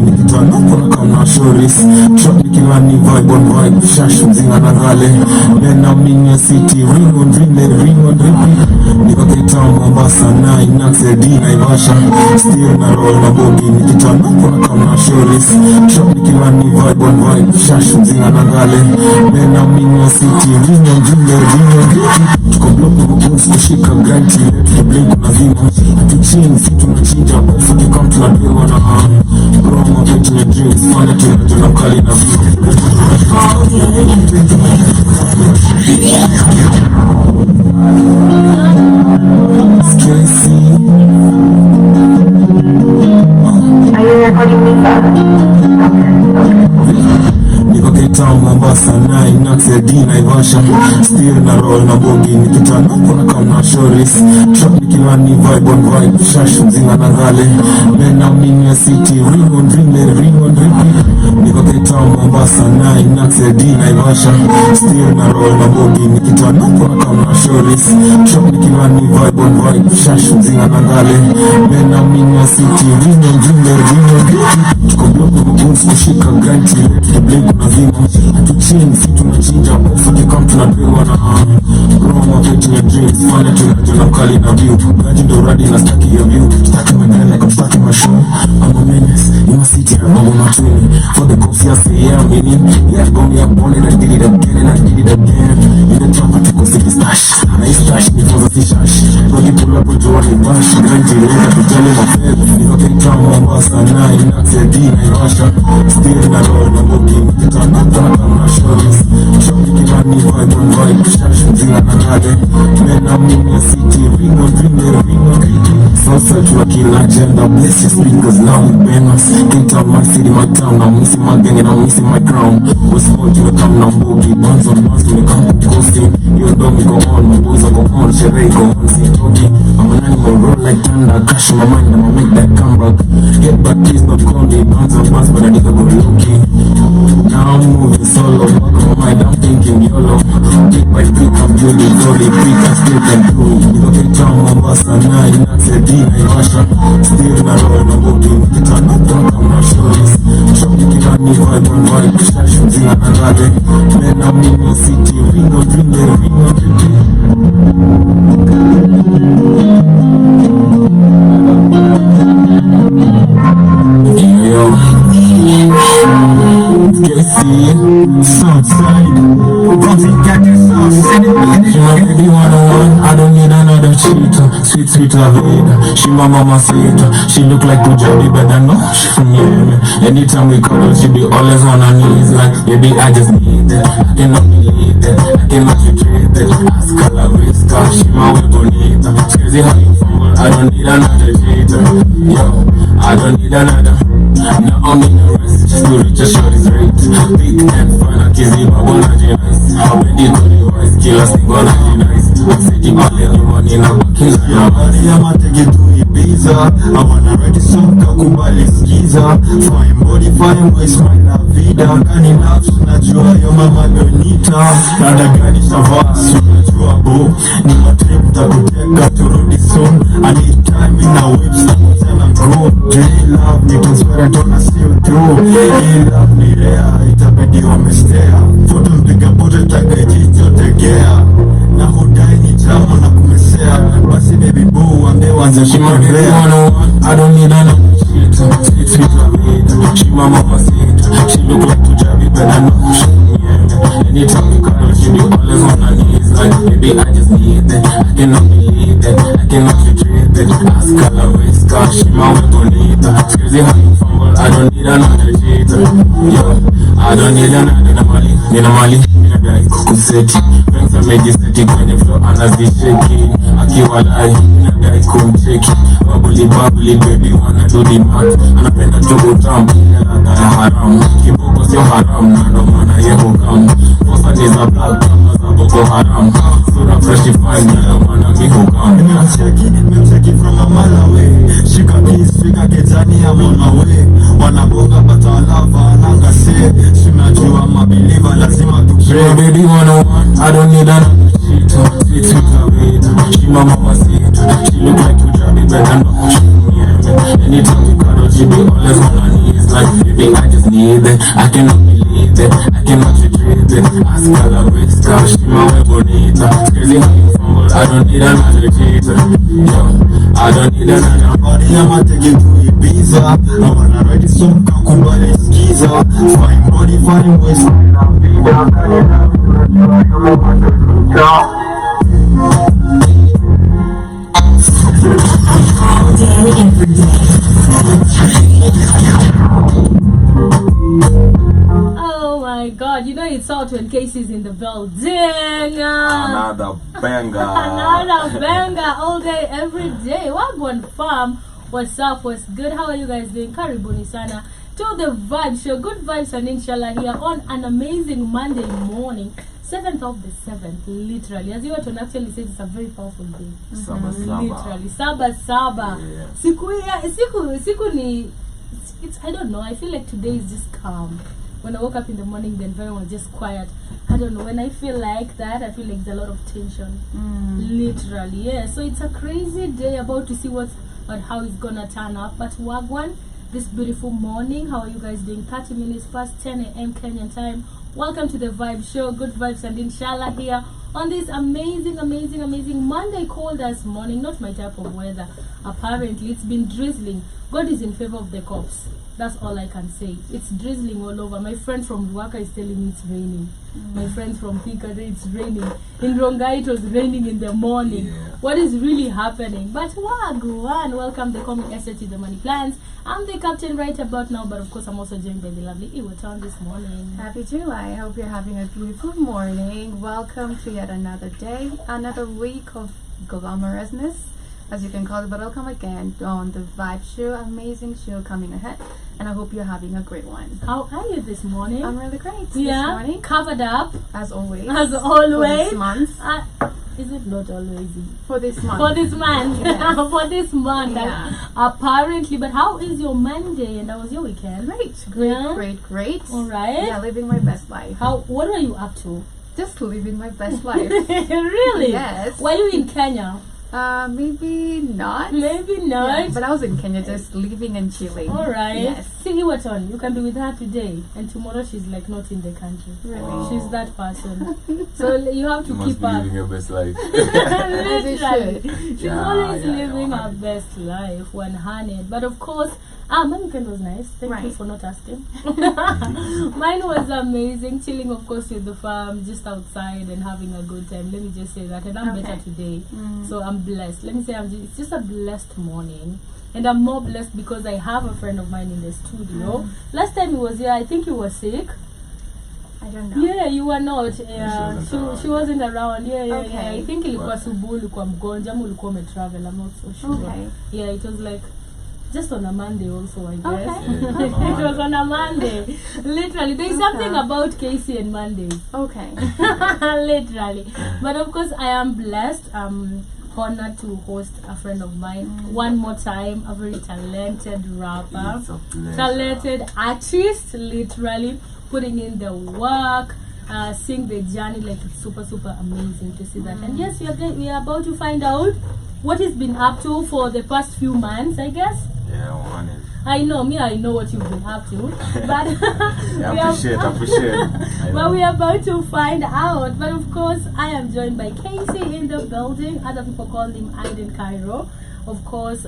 nikitana kuna kama shoris trap nikilani vibe on vibe shash mzinga na gale nena minya city ring on repeat niko Cairo Mombasa na inaxe Dien Naivasha still na roll na bogi nikitana kuna kama shoris trap nikilani vibe on vibe shash mzinga na gale nena minya city ring on repeat tuko block mbuzi kushika granti letu blink na vima tuchini fitu na chinja ofu tukam tunadewa na Roma vitu na drinks fana tunajona kali na vima Stacy Are you recording me, father? niko Cairo Mombasa na inaxe Dien Naivasha still na roll na bogi nikitana kuna kama shoris trap nikilani vibe on vibe shash mzinga na gale nena minya city ring on repeat niko Cairo Mombasa na inaxe Dien Naivasha still na roll na bogi nikitana kuna kama shoris trap nikilani vibe on vibe shash mzinga na gale nena minya city ring on repeat tuko block mbuzi kushika granti letu blink na vima tuchini fitu na chinja ofu tukam tunadewa na Roma vitu na drinks fana tunajona kali na view gaji ndo radi na staki ya view staki my like I'm stuck in my show I'm a menace in my city I'm a twin for the coffee I say yeah I'm in yeah go me up on it I did it again and I did it again in the top I took a sticky stash na hii stash ni for the fish ash Rogi pull up with Johnny Bash granti leka tujali mafed niko Cairo Mombasa na inaxe Dien Naivasha still na roll na bogi nikitana kuna kama shows trap nikilani vibe on vibe shash mzinga na gale nena minya city ring on Southside tuna kila agenda bless your speakers now with banners Cairo my city my town I'm missing my gang and I'm missing my crown West Point you come na mbogi bands on bands you come coasting you know me go on my boys go on sherehe go on see talking I'm an animal roll like thunder cash in my mind I'ma make that comeback get back please not call me bands on bands but I need to go low-key now I'm moving solo back on my mind I'm thinking YOLO pick by pick I'm building slowly pick I still can do it you know Cairo Mombasa na inaxe Dien Naivasha still na roll na bogi nikitana kuna kama shows trap nikilani vibe on vibe shash mzinga na gale nena minya city ring on yo Southside Bumpy got that sauce she my baby 101 I don't need another cheater sweet Laveda she my mama sita she look like Punjabi but I know she from Yemen anytime we call her she be always on her knees like baby I just need that I cannot believe that I cannot retreat that ask her la vista she my way bonita it's crazy how you fumble I don't need another cheater yo I don't need another now I'm in the rest just to reach a shorty's rate big and fun akizi babo na nice hapendi kuniwise kila single na nice msiki pale nyumbani na bakiza ya bari ya matege tu Ibiza I wanna write a song kakubali skiza fine body fine boy smile la vida kani nafsu najua yo mama donita dada gani shavasi unajua bo ni matrip takuteka turudi soon I need time in a whips na grow Dream love ni kuspera tona see through hii love ni rare itabidi wamestea foto mpiga bote takajicho tegea na hudai ni chamo na kumesea basi baby boo wanze shimagelea I don't need another shit sweet Laveda she my mama sita she look like Punjabi but I know she yeah anytime we call she be always on her knees like baby I just need that I cannot believe that I cannot retreat that ask her la vista she my way bonita it's crazy how you fumble I don't need another cheater yo I don't need another nina mali ninadai kukuseti Banks amejiseti kwenye flow anazisheki akiwalai ninadai kumcheki Bubbly baby wanna do the math anapenda jogo tamu ladha ya haramu kiboko sio haramu na ndo maana yeko kamu posa ni za black kama za Boko Haram sura fresh fine ndo maana miho kamu nimecheki from a mile away shika kiss fika getani I'm on my way wanaboga bata lava nanga say sunajua mabiliva lazima tukre baby 101 I don't need another shit sweet Laveda she my mama sita she look like Bujadi better know. Yeah, anytime you cuddle, she be always on her knees. Like, baby, I just need it. I cannot believe it. I cannot retreat it. Ask her la vista, she my way bonita. Crazy how you fumble, I don't need another cheater. Yo, I don't need another body. I'ma take you to Ibiza. I wanna ride this song, Kakubali Skiza. Fine body, fine waist. All day, every day. Oh my god, you know it's out when Casey's in the building. Another banger. Another banger all day, every day. Wagwan farm. What's up? What's good? How are you guys doing? Karibuni sana to the vibe show. Good vibes and inshallah here on an amazing Monday morning. 7th of the 7th, literally. As you were to actually say, it's a very powerful day. Saba saba. Literally. Saba saba. Yeah. Siku ni, it's, I don't know. I feel like today is just calm. When I woke up in the morning, the environment was just quiet. I don't know. When I feel like that, I feel like there's a lot of tension. Literally, yeah. So it's a crazy day, about to see what's or how it's gonna turn up. But Wagwan, this beautiful morning, how are you guys doing? 30 minutes past 10 a.m. Kenyan time. Welcome to the Vibe Show. Good vibes and inshallah here on this amazing Monday, cold as morning. Not my type of weather. Apparently, it's been drizzling. God is in favor of the cops. That's all I can say. It's drizzling all over. My friend from Ruaka is telling me it's raining. My friends from Thika, it's raining. In Rongai, it was raining in the morning. Yeah. What is really happening? But Wagwan, welcome the coming essay to the money plans. I'm the captain right about now, but of course I'm also joined by the lovely Iwotan this morning. Happy July. I hope you're having a beautiful morning. Welcome to yet another day, another week of glamorousness, as you can call it, but welcome again on the Vibe Show. Amazing show coming ahead, and I hope you're having a great one. How are you this morning? I'm really great this yeah, morning, covered up as always. as always. For this month. Is it not always? For this month. For this month. Yes. For this month. Yeah. Apparently. But how is your Monday and how was your weekend? Great, Yeah. great. All right. Yeah, living my best life. What were you up to? Just living my best life. Really? Yes. Were you in Kenya? Maybe not. Maybe not. Yeah, but I was in Kenya just living and chilling. All right. Yes. See, Iwaton, you can be with her today, and tomorrow she's like not in the country. Really? Wow. She's that person. So you have to You must keep be up. living your best life. Literally. She's Yeah, always yeah, living yeah, her 100. best life, 100. But of course, my weekend was nice. Thank you Right. for not asking. Mine was amazing. Chilling, of course, with the farm, just outside and having a good time. Let me just say that. And I'm Okay. better today. So I'm blessed. Let me say it's just a blessed morning. And I'm more blessed because I have a friend of mine in the studio. Last time he was here, I think he was sick. I don't know. Yeah, you were not. Yeah, she wasn't around. Yeah. Okay. I think ilikuwa What? subuhi, ulikuwa mgonjwa, ama ulikuwa umetravel. I'm not so sure. Okay. Yeah, it was like just on a Monday also, I guess. Okay. Yeah, It was on a Monday. Literally, there's something about Casey and Mondays. Okay. Literally. But of course, I am blessed. I'm honored to host a friend of mine one more time, a very talented rapper, It's a pleasure. talented artist, literally putting in the work, seeing the journey. Like, it's super amazing to see that. And yes, we are about to find out what he's been up to for the past few months, I guess. Yeah, 100. I know what you've been up to, but Yeah, we appreciate. I but know. we are about to find out. But of course, I am joined by Casey in the building. Other people call him Dien Cairo. Of course,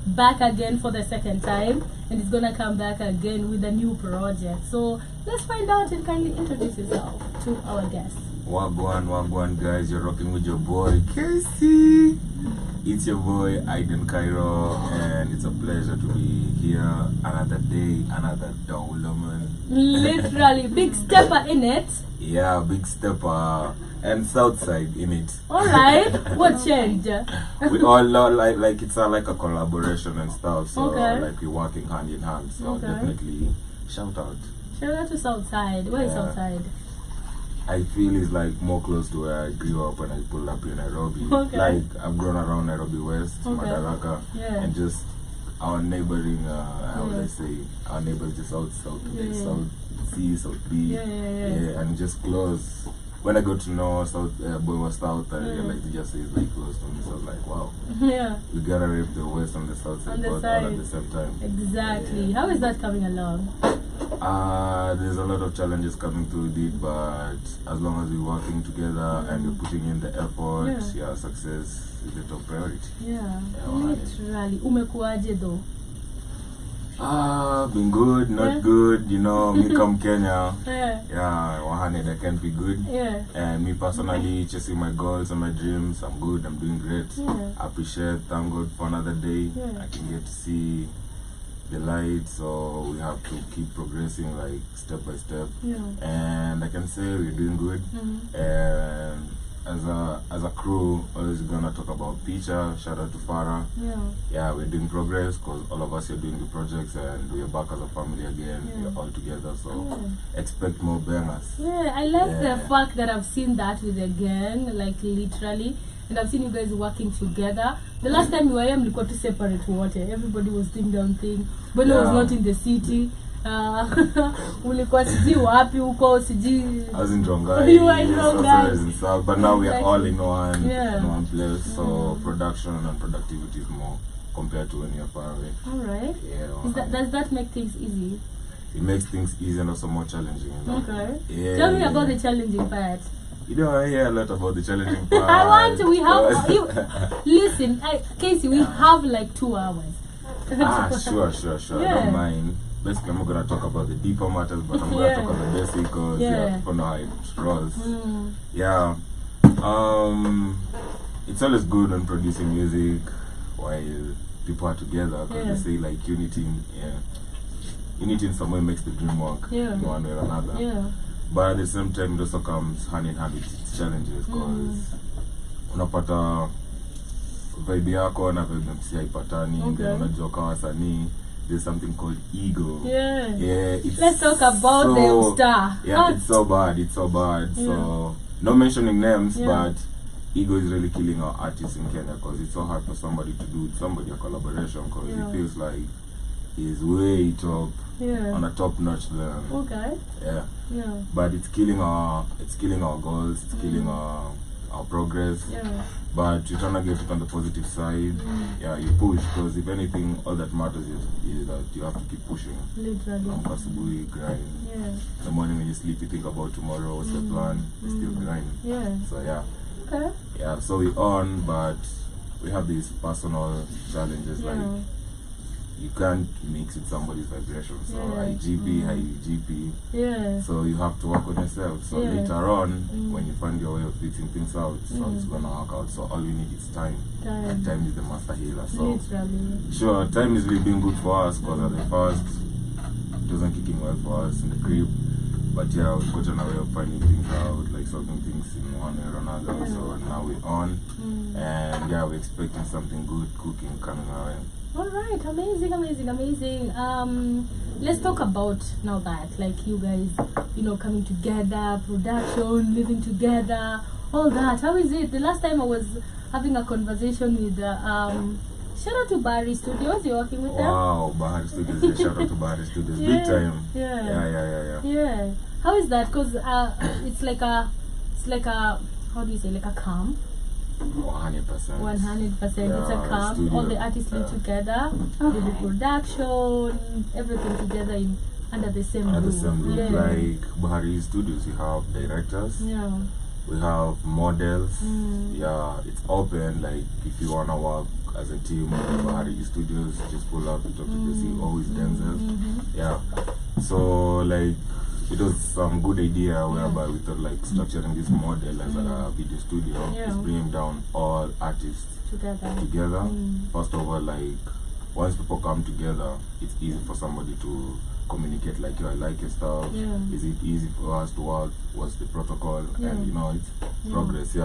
back again for the second time, and he's gonna come back again with a new project. So let's find out and kindly introduce yourself to our guests. Wagwan, guys. You're rocking with your boy Casey. It's your boy Dien Cairo, and it's a pleasure to be here. Another day, another development. Literally, big stepper in it. Yeah, big stepper and Southside in it. All right, what changed? We all like it's like a collaboration and stuff. So Okay. like we're working hand in hand. So Okay. definitely shout out. Shout out to Southside. Where is Yeah. Southside? I feel it's like more close to where I grew up when I pulled up in Nairobi. Okay. Like I've grown around Nairobi West, Okay. Madaraka, Yeah. and just our neighboring. How would Yeah. I say? Our neighbors just South Yeah. South C, South B. Yeah. And just close. When I go to North, South, Boy was South, I Yeah. like to just say it's like close to me. So I was like, wow. Yeah. We gotta rip the west and the south side On the both side. all at the same time. Exactly. How is that coming along? There's a lot of challenges coming through it, but as long as we're working together and we're putting in the effort, yeah, success is the top priority. Yeah. Yeah, Literally. Umekuaje though? Been good, not good, you know, me come Kenya. Yeah. 100, I can't be good. Yeah. And me personally, chasing my goals and my dreams, I'm good, I'm doing great. Yeah. I appreciate, thank God for another day. Yeah. I can get to see the light, so we have to keep progressing like step by step. Yeah. And I can say we're doing good. Mm-hmm. And as a crew, always gonna talk about Picha. Shout out to Farah. Yeah. Yeah, we're doing progress because all of us are doing the projects and we're back as a family again. Yeah. We're all together, so expect more bangers. Yeah, I like Yeah. the fact that I've seen that with the gang, like literally, and I've seen you guys working together. The last time we were here, mlikuwa tu separate water. Everybody was doing their own thing. But I was not in the city. Ulikuwa sijui wapi huko, sijui. I was in Rongai. You were in Rongai. and stuff, but now we are all in one, Yeah. in one place. So production and productivity is more compared to when you're far away. Alright. Yeah. Does that make things easy? It makes things easy and also more challenging. You know? Okay. Yeah. Tell me about the challenging part. You know, I hear a lot about the challenging part. I want to, we have, listen, Casey, we have like 2 hours. Sure. I Yeah. don't mind. Basically, I'm not gonna talk about the deeper matters, but I'm gonna talk about the basic because people know how it rolls. Yeah. It's always good when producing music while people are together because they say like unity in some way makes the dream work in one way or another. Yeah. But at the same time, it also comes hand in hand with its challenges because unapata vibe yako na vibe msi haipatani, then unajua kama wasanii, there's something called ego. Yeah. Let's talk about the star. Yeah, it's so bad. So no mentioning names, but ego is really killing our artists in Kenya because it's so hard for somebody to do with somebody a collaboration because it feels like he's way top on a top notch level. Okay. Yeah. Yeah. But it's killing our goals, it's killing our progress. Yeah. But you're trying to get it on the positive side. Yeah, you push because if anything, all that matters is that you have to keep pushing. Literally. Possibly grind. Yeah. The morning when you sleep, you think about tomorrow, what's the plan? You still grind. Yeah. So yeah. Okay. Yeah. So we're on, but we have these personal challenges like you can't mix with somebody's vibration. So high GP, high GP. Yeah. So you have to work on yourself. So later on, when you find your way of fitting things out, so it's gonna work out. So all we need is time. And time is the master healer. So literally. sure, time is really been good for us because at the first it wasn't kicking well for us in the crib. But yeah, we've gotten a way of finding things out, like solving things in one way or another. So now we're on, and yeah, we're expecting something good cooking coming our way. Alright, amazing. Let's talk about now that like you guys, coming together, production, living together, all that. How is it? The last time I was having a conversation with shout out to Barry Studios. You're working with them? Wow, Bahari Studios. Shout out to Bahari Studios. Big time. Yeah. How is that? Because it's like a how do you say, like a camp? 100%. 100%. It's a camp. Studio. All the artists live together. They do production, everything together under the same roof. At the same roof. Like Bahari Studios, we have directors. Yeah. We have models. Yeah, it's open. Like if you wanna work as a team with Bahari Studios, just pull up, talk to the CEO, it's Denzel. Yeah. So like it was some good idea whereby we thought like structuring this model as a video studio, just bringing down all artists together. First of all, like once people come together, it's easy for somebody to communicate like, I like your stuff. Is it easy for us to work? What's the protocol? And it's progress.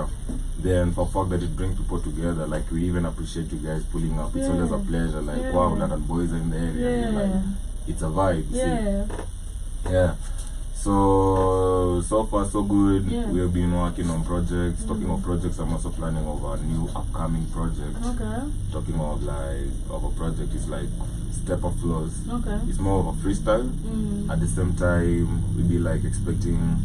Then for fact that it brings people together, like we even appreciate you guys pulling up. It's always a pleasure. Like wow, London boys are in the area. Like it's a vibe. See? So far so good. We have been working on projects. Talking of projects, I'm also planning of a new upcoming project. Talking of a project is like Step of Flows. It's more of a freestyle. At the same time, we'll be like expecting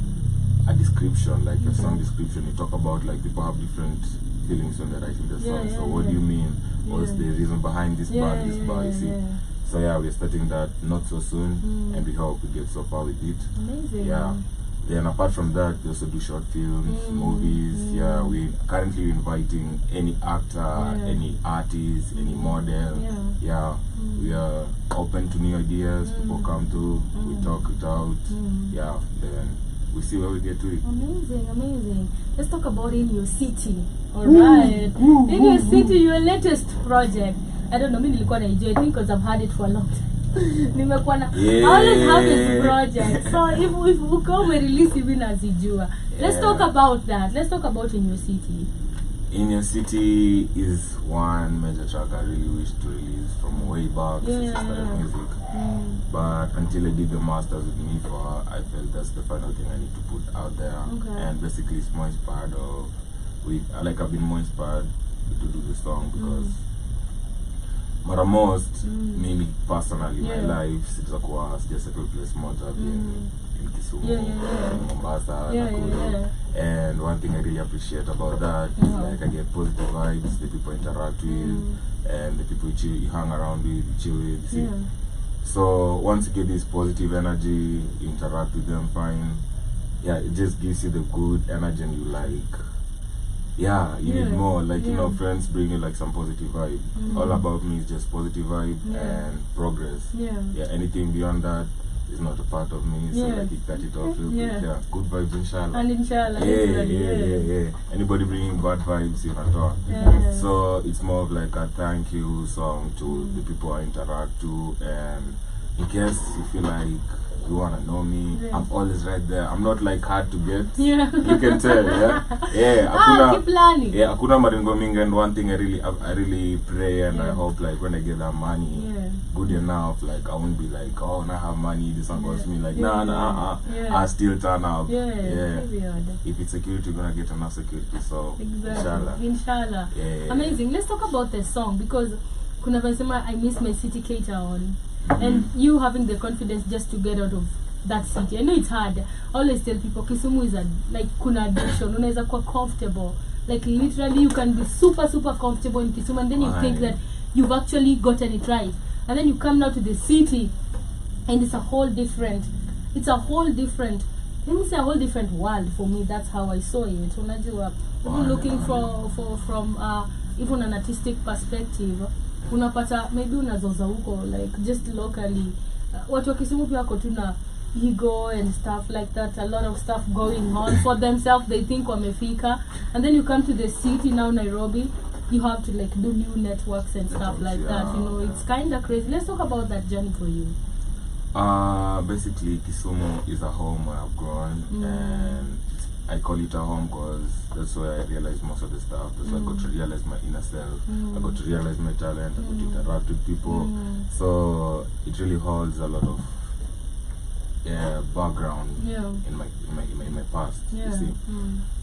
a description, like a song description. You talk about like people have different feelings when they're writing the song. Yeah, So yeah, what do you mean? What's Yeah. the reason behind this bar, Yeah, this yeah, bar, you yeah, see? yeah. So yeah, we're starting that not so soon, and we hope we get so far with it. Amazing. Yeah. Then apart from that, we also do short films, movies. Yeah, we currently inviting any actor, any artist, any model. Yeah, we are open to new ideas. People come to, we talk it out. Yeah, then we see where we get to it. Amazing. Let's talk about In Your City. Alright. In Your City, your latest project. I don't know, maybe nilikuwa naijua, I think because I've had it for a long time. Nimekuwa na I always have this project. So if we come and release even as you let's talk about that. Let's talk about In Your City. In Your City is one major track I really wish to release from way back since I started music. But until I did the masters with me for her, I felt that's the final thing I need to put out there. And basically it's more inspired of I've been more inspired to do the song because mara most mimi personally my life sitakuwa sijasettle place moja in Kisumu, Mombasa, Nakuru. And one thing I really appreciate about that is like I get positive vibes, the people I interact with and the people you hang around with, you chill with, see. So once you get this positive energy, you interact with them fine. Yeah, it just gives you the good energy and you like you need more, like you know, friends bring you like some positive vibe. All about me is just positive vibe and progress. Anything beyond that is not a part of me, so like you cut it off real quick. Good vibes, inshallah. And inshallah. Yeah. Anybody bringing bad vibes, you can talk. So it's more of like a thank you song to the people I interact to, and in case you feel like you wanna know me, I'm always right there. I'm not like hard to get. You can tell, keep learning. Akuna maringo mingi, and one thing I really pray and I hope like when I get that money good enough, like I won't be like, oh, now I have money, this one costs me, like I still turn up. If it's security, you're gonna get enough security, so inshallah. Amazing. Let's talk about the song, because kuna vasema I miss my city, Cairo on. And you having the confidence just to get out of that city. I know it's hard. I always tell people Kisumu is like kuna addiction. Unaweza kuwa comfortable. Like literally you can be super comfortable in Kisumu, and then you think that you've actually gotten it right. And then you come now to the city and it's a whole different let me say a whole different world for me. That's how I saw it. Unajua, even looking from even an artistic perspective, unapata maybe unazoza huko like just locally watu wa Kisumu pia wako tuna ego and stuff like that, a lot of stuff going on for themselves, they think wamefika, and then you come to the city now, Nairobi, you have to like do new networks and stuff like that, you know. It's kind of crazy. Let's talk about that journey for you. Basically Kisumu is a home where I've grown, and I call it a home because that's where I realized most of the stuff. That's where I got to realize my inner self. I got to realize my talent. I got to interact with people. So it really holds a lot of background in my past. You see.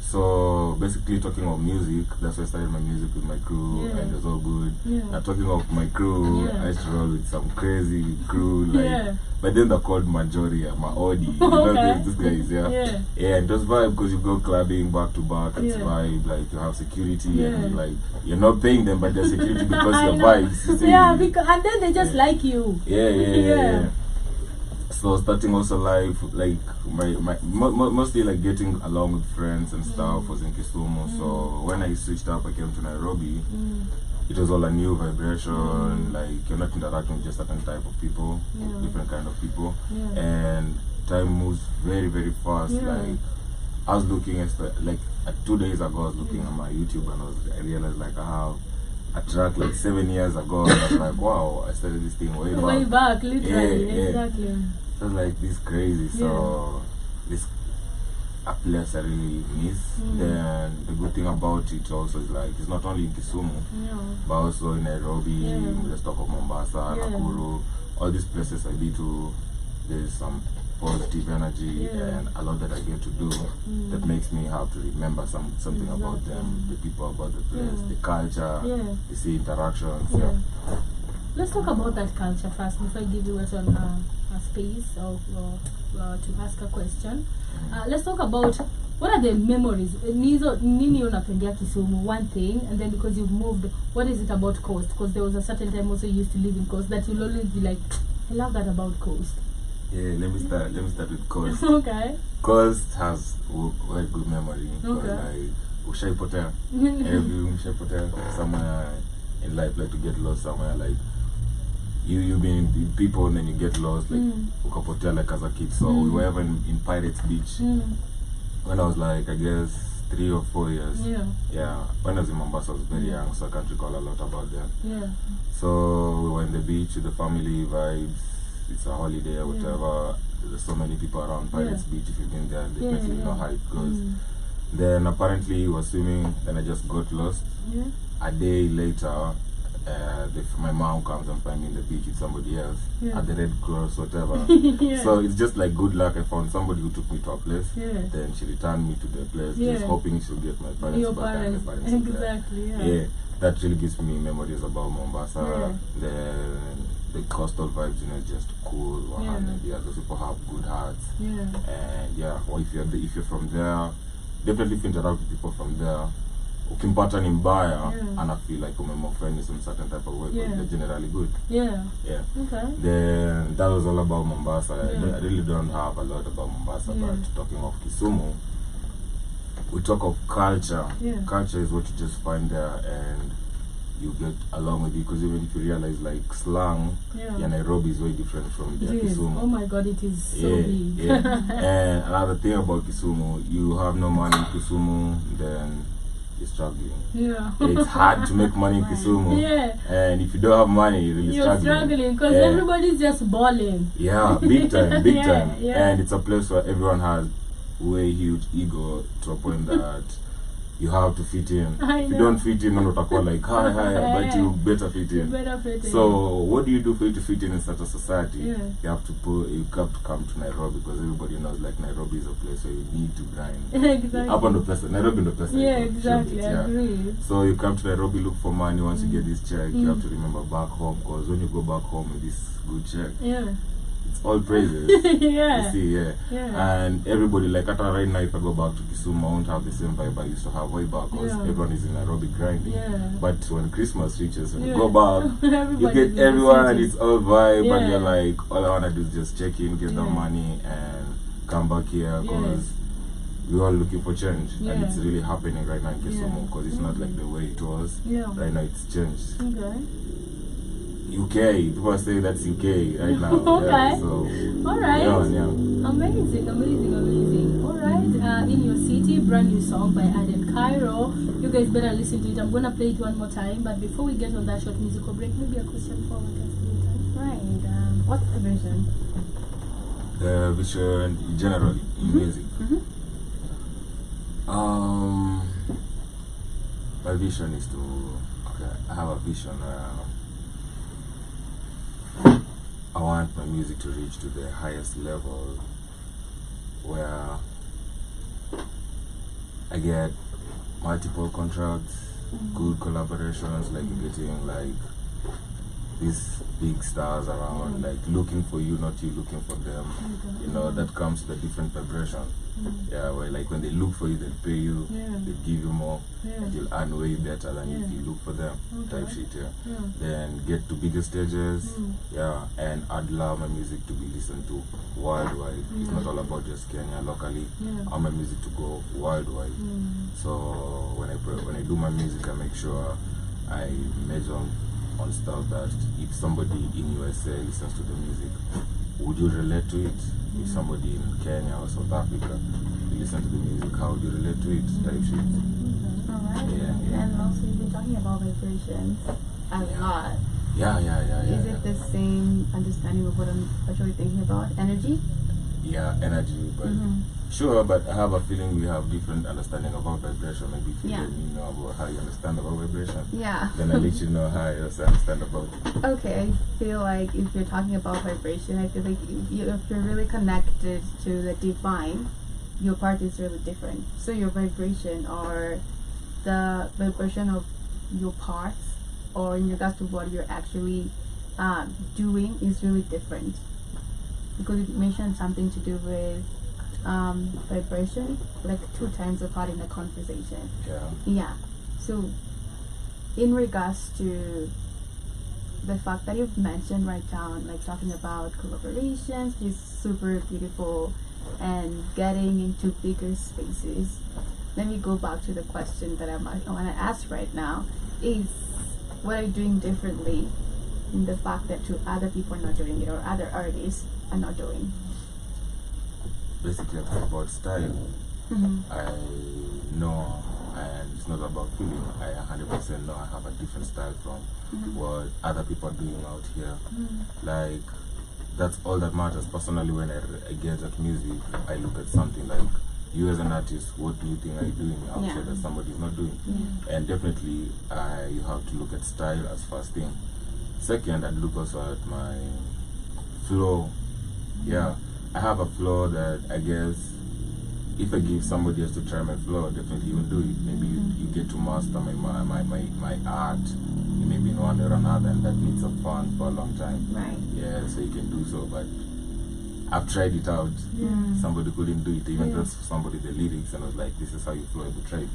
So basically, talking about music, that's why I started my music with my crew, and it was all good. Now talking of my crew, I used to roll with some crazy crew, like, but then they're called Majoria, Maodi. You know, these guys, and it was vibe because you go clubbing back to back. It's vibe, like you have security, and like you're not paying them, but they're security because your vibes. You see? Because and then they just like you. So starting also life, like my mostly like getting along with friends and stuff was in Kisumu. So when I switched up, I came to Nairobi. It was all a new vibration. Like you're not interacting with just certain type of people, different kind of people, and time moves very fast. Like I was looking at 2 days ago, I was looking at my YouTube and I realized like I have a track like 7 years ago, and I was like, wow, I started this thing way back, literally. Exactly. So like this crazy, so this a place I really miss. Then the good thing about it also is like it's not only in Kisumu, but also in Nairobi, let's talk of Mombasa, Nakuru, all these places I be to, there's some positive energy and a lot that I get to do that makes me have to remember something about them, the people, about the place, the culture, the interactions. Let's talk about that culture first before I give you what on a space of to ask a question. Let's talk about what are the memories. Nini unapendea Kisumu, one thing, and then because you've moved, what is it about Coast? Because there was a certain time also you used to live in Coast that you'll always be like, I love that about Coast. Yeah, let me start with Coast. Okay. Coast has very good memory. Okay. Like ushaipotea. Ushaipotea somewhere in life, like to get lost somewhere, like you been with people and then you get lost, like ukapotea like as a kid. So we were ever in Pirates Beach when I was like, I guess 3 or 4 years. Yeah. When I was in Mombasa, I was very young, so I can't recall a lot about that. Yeah. So we were in the beach with the family vibes. It's a holiday or whatever. There's so many people around Pirates Beach. If you've been there, definitely know how it goes. Then apparently we were swimming, then I just got lost. A day later, my mom comes and finds me in the beach with somebody else at the Red Cross, whatever. So it's just like good luck. I found somebody who took me to a place. Then she returned me to the place, just hoping she'll get my parents Your back. parents. And my parents are there. Exactly. That really gives me memories about Mombasa. The coastal vibes, is just cool. Those people have good hearts. And or if you're from there, definitely if you interact with people from there, ukimpata ni mbaya, and I feel like umemofend in some certain type of way, but they're generally good. Okay. Then that was all about Mombasa. I really don't have a lot about Mombasa, but talking of Kisumu, we talk of culture. Culture is what you just find there and you get along with it, because even if you realize like slang, Nairobi is very different from Kisumu. Oh my god, it is so big. And another thing about Kisumu, you have no money in Kisumu, then you're struggling. It's hard to make money in Kisumu. And if you don't have money, you're struggling because everybody's just balling. Big time, big time. And it's a place where everyone has way huge ego to a point that you have to fit in. If you don't fit in, no utakuwa like hi, but you better fit in. So what do you do for you to fit in such a society? You have to come to Nairobi, because everybody knows like Nairobi is a place where you need to grind. Exactly. Up on the person, Nairobi the person. Exactly. I agree. So you come to Nairobi, look for money. Once you get this check, you have to remember back home, because when you go back home with this good check, it's all praises. You see, and everybody, like at right now, if I go back to Kisumu, I won't have the same vibe I used to have way back, because everyone is in Nairobi grinding. But when Christmas reaches, when you go back, you get everyone and it's all vibe, and you're like, all I wanna do is just check in, get the money, and come back here, because we're all looking for change, and it's really happening right now in Kisumu, because it's not like the way it was. Right now, it's changed. UK, people are saying that's UK right now. So alright. Amazing. Alright. In Your City, brand new song by Dien, Cairo. You guys better listen to it. I'm gonna play it one more time, but before we get on that short musical break, maybe a question for our guest later. Right. What's the vision? The vision generally in music. My vision is to I have a vision. I want my music to reach to the highest level where I get multiple contracts, good collaborations, like getting like these big stars around, like looking for you, not you looking for them. That comes with a different vibration. Where like when they look for you, they'll pay you, they'll give you more, and you'll earn way better than if you look for them, type shit. Then get to bigger stages, and I'd love my music to be listened to worldwide. It's not all about just Kenya, locally. I want my music to go worldwide. So when I do my music, I make sure I measure on stuff that if somebody in USA listens to the music, would you relate to it? If somebody in Kenya or South Africa listen to the music, how would you relate to it? Type shit. Alright. And also you've been talking about vibrations a lot. Is it the same understanding of what you're thinking about? Energy? Yeah, energy, but sure, but I have a feeling we have different understanding about vibration. Maybe if you let me know about how you understand about vibration, then I'll let you know how I also understand about it. Okay, I feel like if you're talking about vibration, I feel like if you're really connected to the divine, your part is really different. So your vibration or the vibration of your parts, or in regards to what you're actually doing, is really different. because you mentioned something to do with vibration, like 2 times apart in the conversation. Yeah. So, in regards to the fact that you've mentioned right down, like talking about collaborations, is super beautiful, and getting into bigger spaces. Let me go back to the question that I want to ask right now: is what are you doing differently in the fact that to other people are not doing it or other artists are not doing? Basically, it's about style. I know, and it's not about feeling. I 100% know I have a different style from what other people are doing out here. Like, that's all that matters. Personally, when I get at music, I look at something like, you as an artist, what do you think I'm doing out here that somebody's not doing? And definitely, you have to look at style as first thing. Second, I'd look also at my flow. Yeah, I have a flow that I guess if I give somebody else to try my flow, definitely you will do it. Maybe you get to master my art, maybe in one or another, and that needs some fun for a long time. Right. Yeah, so you can do so, but I've tried it out. Somebody couldn't do it, even just somebody the lyrics, and I was like, this is how you flow, I would try it.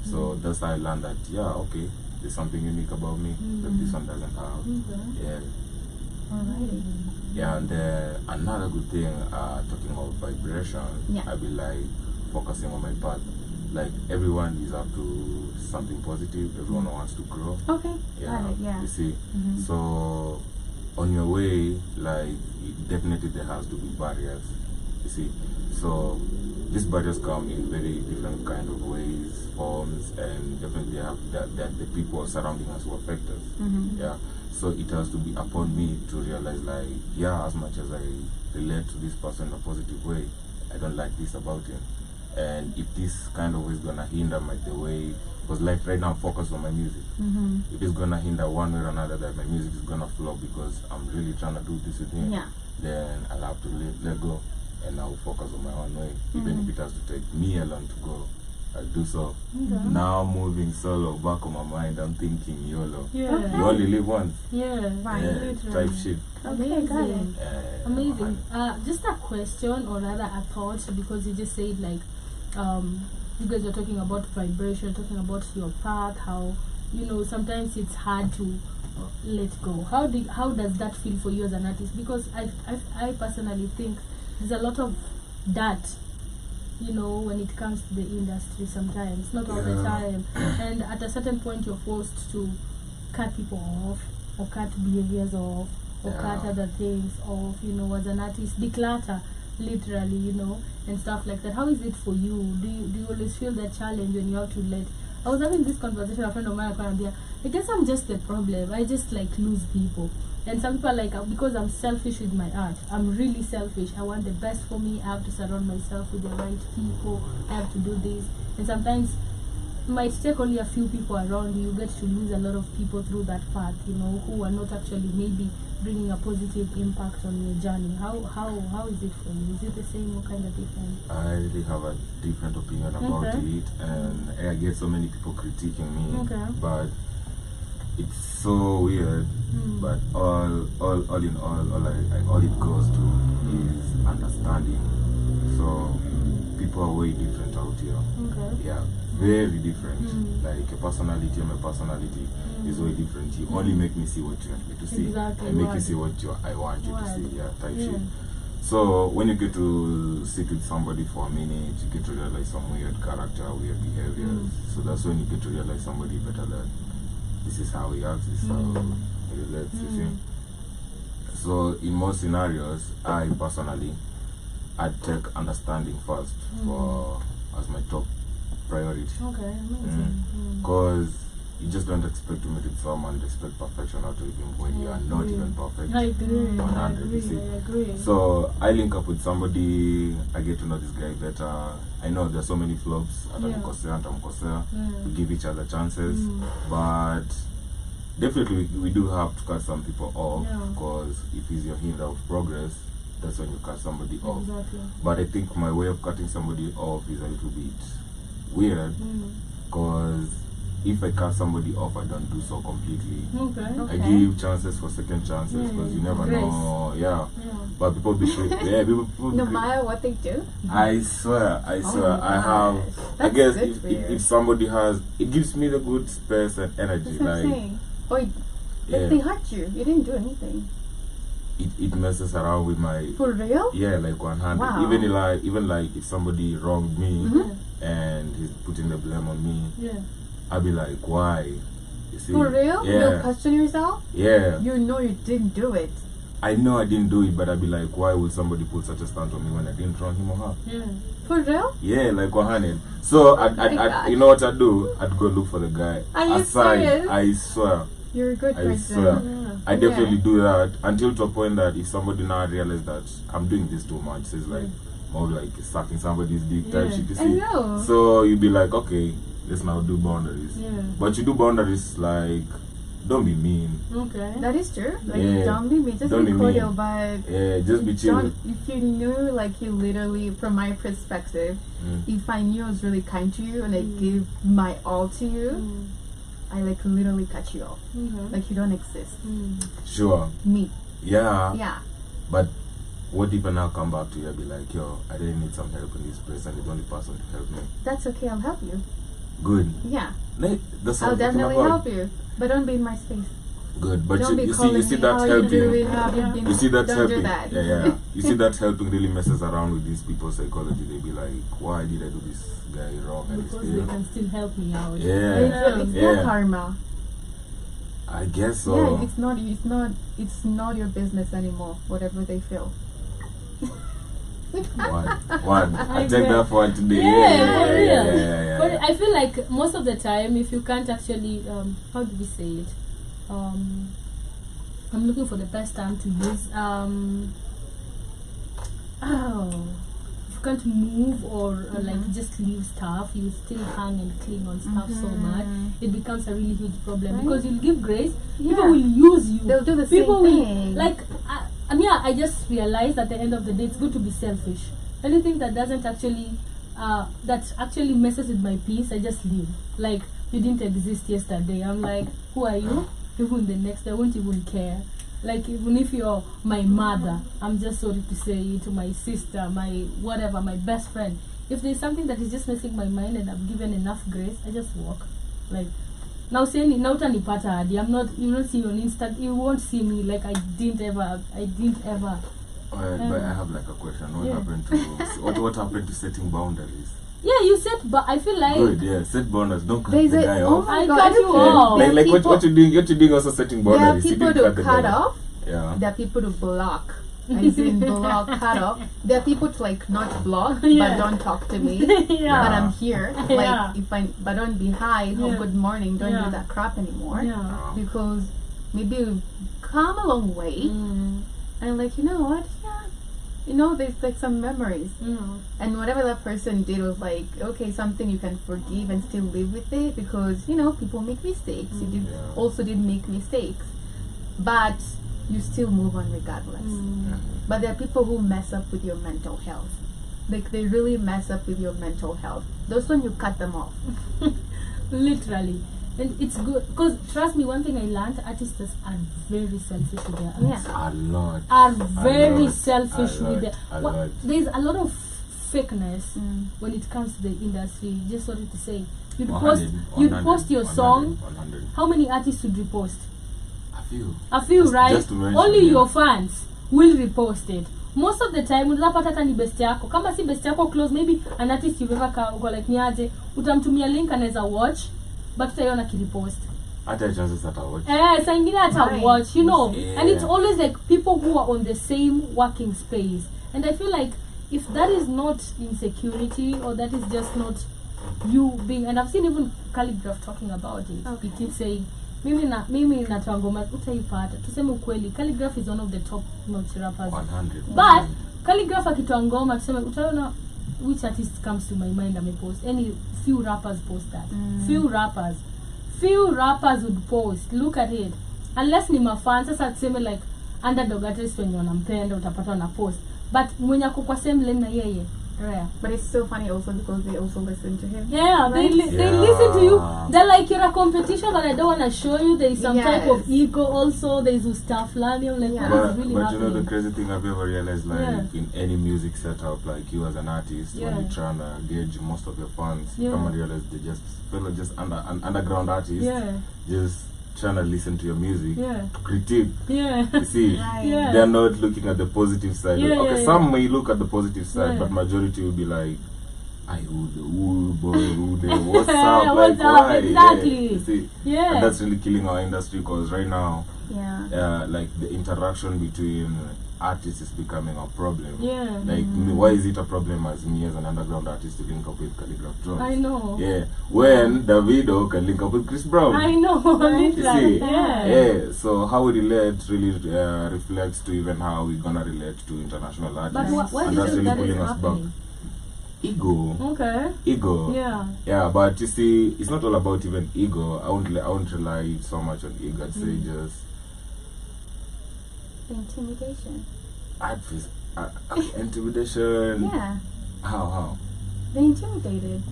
So that's how I learned that, okay, there's something unique about me that this one doesn't have. Yeah. Alrighty. Yeah, and another good thing, talking about vibration, I be like focusing on my path. Like, everyone is up to something positive, everyone wants to grow. Okay. Got it, yeah. You see, so on your way, like, definitely there has to be barriers. You see, so these barriers come in very different kind of ways, forms, and definitely have that the people surrounding us who affect us. Yeah, so it has to be upon me to realize, like, as much as I relate to this person in a positive way, I don't like this about him. And if this kind of is gonna hinder the way, because like right now I'm focused on my music. If it's gonna hinder one way or another that my music is gonna flop because I'm really trying to do this with him, then I'll have to let go, and I'll focus on my own way. Even if it has to take me alone to go, I'll do so. Now moving solo, back on my mind, I'm thinking YOLO. You only live once. Type shit. Okay, got it. Amazing. Just a question, or rather a thought, because you just said, like, you guys are talking about vibration, talking about your path, how, sometimes it's hard to let go. How does that feel for you as an artist? Because I personally think there's a lot of that, when it comes to the industry sometimes, not all the time. And at a certain point, you're forced to cut people off, or cut behaviors off, or cut other things off, as an artist, declutter, literally, and stuff like that. How is it for you? Do you always feel that challenge when you have to let? I was having this conversation with a friend of mine, I guess I'm just the problem. I just like lose people. And some people are like, because I'm selfish with my art. I'm really selfish. I want the best for me. I have to surround myself with the right people. I have to do this. And sometimes it might take only a few people around you. You get to lose a lot of people through that path, who are not actually maybe bringing a positive impact on your journey. How is it for you? Is it the same or kind of different? I really have a different opinion about it, and I get so many people critiquing me, but it's so weird. But all in all it goes to is understanding. So people are way different out here. Yeah, very different. Like, your personality and my personality is way different. You only make me see what you want me to see, and make you see what I want you to see. Type shit. So when you get to sit with somebody for a minute, you get to realize some weird character, weird behaviors. So that's when you get to realize somebody better than this is how he acts, this is how he relates, you see. So in most scenarios, I personally, I'd take understanding first for as my top priority. Okay, amazing. Because you just don't expect to meet with someone and expect perfection out of him when you are not even perfect. I agree. 100, you see. I agree. So I link up with somebody, I get to know this guy better. I know there's so many flops, we give each other chances, but definitely we do have to cut some people off, because if it's your hinder of progress, that's when you cut somebody off. But I think my way of cutting somebody off is a little bit weird, because if I cut somebody off, I don't do so completely. I give chances for second chances, because you never know. but people betray. Yeah, people No betray. matter what they do. I swear, Oh I my have. gosh. I That's guess good if, for you. if somebody has, it gives me the good space and energy. That's what I'm Like, saying. Or like yeah, they hurt you. You didn't do anything. it messes around with my. For real? Yeah, like 100. Wow. Even like if somebody wronged me Mm-hmm. and he's putting the blame on me, Yeah. I'll be like, why? You see? For real? Yeah. You'll question yourself? Yeah. You know you didn't do it. I know I didn't do it, but I'd be like, why would somebody put such a stunt on me when I didn't wrong him or her? Yeah. For real? Yeah, like 100. So, my God. you know what I'd do? I'd go look for the guy. Are you Aside, serious? I swear. You're a good I person. swear. Yeah. I definitely Yeah. do that until to a point that if somebody now realizes that I'm doing this too much, so it's like more like sucking somebody's dick type Yeah. shit, you I see. know. So you'd be like, okay, let's now do boundaries. Yeah. But you do boundaries like, don't be mean. Okay. That is true. Like, Yeah. don't be mean. Just Don't be be cordial, mean. but Yeah, just be chill. don't, if you knew, like, you literally, from my perspective, if I knew I was really kind to you and I gave my all to you, I, like, literally cut you off. Mm-hmm. Like, you don't exist. Sure. Me. Yeah. Yeah. But what if I now come back to you and be like, yo, I really need some help in this place and the only person to help me? That's okay. I'll help you. Good. Yeah. That's I'll what I'm talking definitely about. help you. But don't be in my space. Good. But Don't be you calling see me, that how you doing? helping. How have you been? You see that Don't helping. do that. Yeah. You see that helping really messes around with these people's psychology. They be like, why did I do this guy wrong? And Because it's they still. can still help me out. Yeah. It's Yeah. not karma. I guess so. Yeah, it's not your business anymore, whatever they feel. One. I take bet. that for today. Yeah, for real. Yeah. But I feel like most of the time, if you can't actually, how do we say it? I'm looking for the best term to use. If you can't move or like just leave stuff, you still hang and cling on stuff so much. It becomes a really huge problem Right. because you'll give grace. Yeah. People will use you. They'll do the People same will thing. like. I just realized at the end of the day, it's good to be selfish. Anything that doesn't actually, that actually messes with my peace, I just leave. Like, you didn't exist yesterday. I'm like, who are you? Even the next day, I won't even care. Like, even if you're my mother, I'm just sorry to say it, to my sister, my whatever, my best friend. If there's something that is just messing my mind and I've given enough grace, I just walk. Like, now saying now utanipata hadi, I'm not, you don't see on Insta, you won't see me like I didn't ever. But I have like a question. What Yeah. happened to what happened to setting boundaries? Yeah, you said, but I feel like Good, yeah. Set boundaries. Don't cut There's the a guy oh off. my I god, cut are you kidding? off. Like There are what you're doing? What you're doing also setting There are boundaries. You people didn't to cut the cut guy off. Yeah. There are people to block. As in block, cut off. There are people to like not block, Yeah. but don't talk to me. Yeah. But I'm here. Like Yeah. but don't be hi, oh Yeah. good morning, don't Yeah. do that crap anymore. yeah. Because maybe you've come a long way Mm. and like, you know what? Yeah. You know, there's like some memories. Mm. And whatever that person did was like, okay, something you can forgive and still live with it because, you know, people make mistakes. You did Yeah. also did make mistakes. But you still move on regardless. Mm. But there are people who mess up with your mental health. Like they really mess up with your mental health. Those when you cut them off. Literally. And it's good because trust me, one thing I learned, artists are very selfish with their art. Yeah. A lot. Are very lot. selfish A lot. with their A lot. there's a lot of fakeness Mm. when it comes to the industry. Just wanted to say, you'd 100, post your 100, song. 100. How many artists would repost? A few. A few, Just- right? just to mention, Only yeah. your fans will repost it. Most of the time unapata hata ni best yako. Kama si best yako close, maybe an artist you've ever go like niaje, utamtumia link anaweza watch, but utaiona kirepost. Hata chances that I watch. Saa ingine hata Right. watch, you know. Yeah. And it's always like people who are on the same working space. And I feel like if that is not insecurity or that is just not you being, and I've seen even Calligraph talking about it. Okay. He keeps saying, mimi natoa ngoma utaipata. Tuseme ukweli, Calligraph is one of the top notch rappers. 100. But Calligraph akitoa ngoma tuseme utaona which artist comes to my mind amepost. Any few rappers post that. Few rappers would post. Look at it. Unless ni mafans sasa tuseme like underdog artist wenye wanampenda utapata na post. But mwenye ako kwa same lane na yeye rare. But it's so funny also because they also listen to him. Yeah, they listen to you. They're like, you're a competition, but I don't want to show you. There is some type of ego also. There is stuff learning. I'm like, Yeah. what is really But happening? you know the crazy thing I've ever realized, like Yeah. in any music setup, like you as an artist, Yeah. when you're trying to gauge most of your fans, Yeah. come and realize they just feel like just an underground artist, Yeah, just trying to listen to your music, yeah, critique. yeah. You see, Right. Yeah. they're not looking at the positive side. Yeah, Okay, yeah, some may look at the positive side, Yeah. but majority will be like, "I ooh boy, what's up? Yeah, Like what's up? why?" Exactly. Yeah, you see, Yeah. and that's really killing our industry because right now, Yeah. like the interaction between artists is becoming a problem. Yeah. Like, why is it a problem as me as an underground artist to link up with Calligraph Jones? I know. Yeah, when Davido can link up with Chris Brown. I know. You see, Literally. Yeah. yeah. So how we relate really reflects to even how we're gonna relate to international artists, But why and do you that's think really that is pulling us back. happening? Ego, Okay. ego. Yeah. Yeah, but you see, it's not all about even ego. I won't rely so much on ego. I'd say just Intimidation. advice, intimidation. Yeah. How? They intimidated.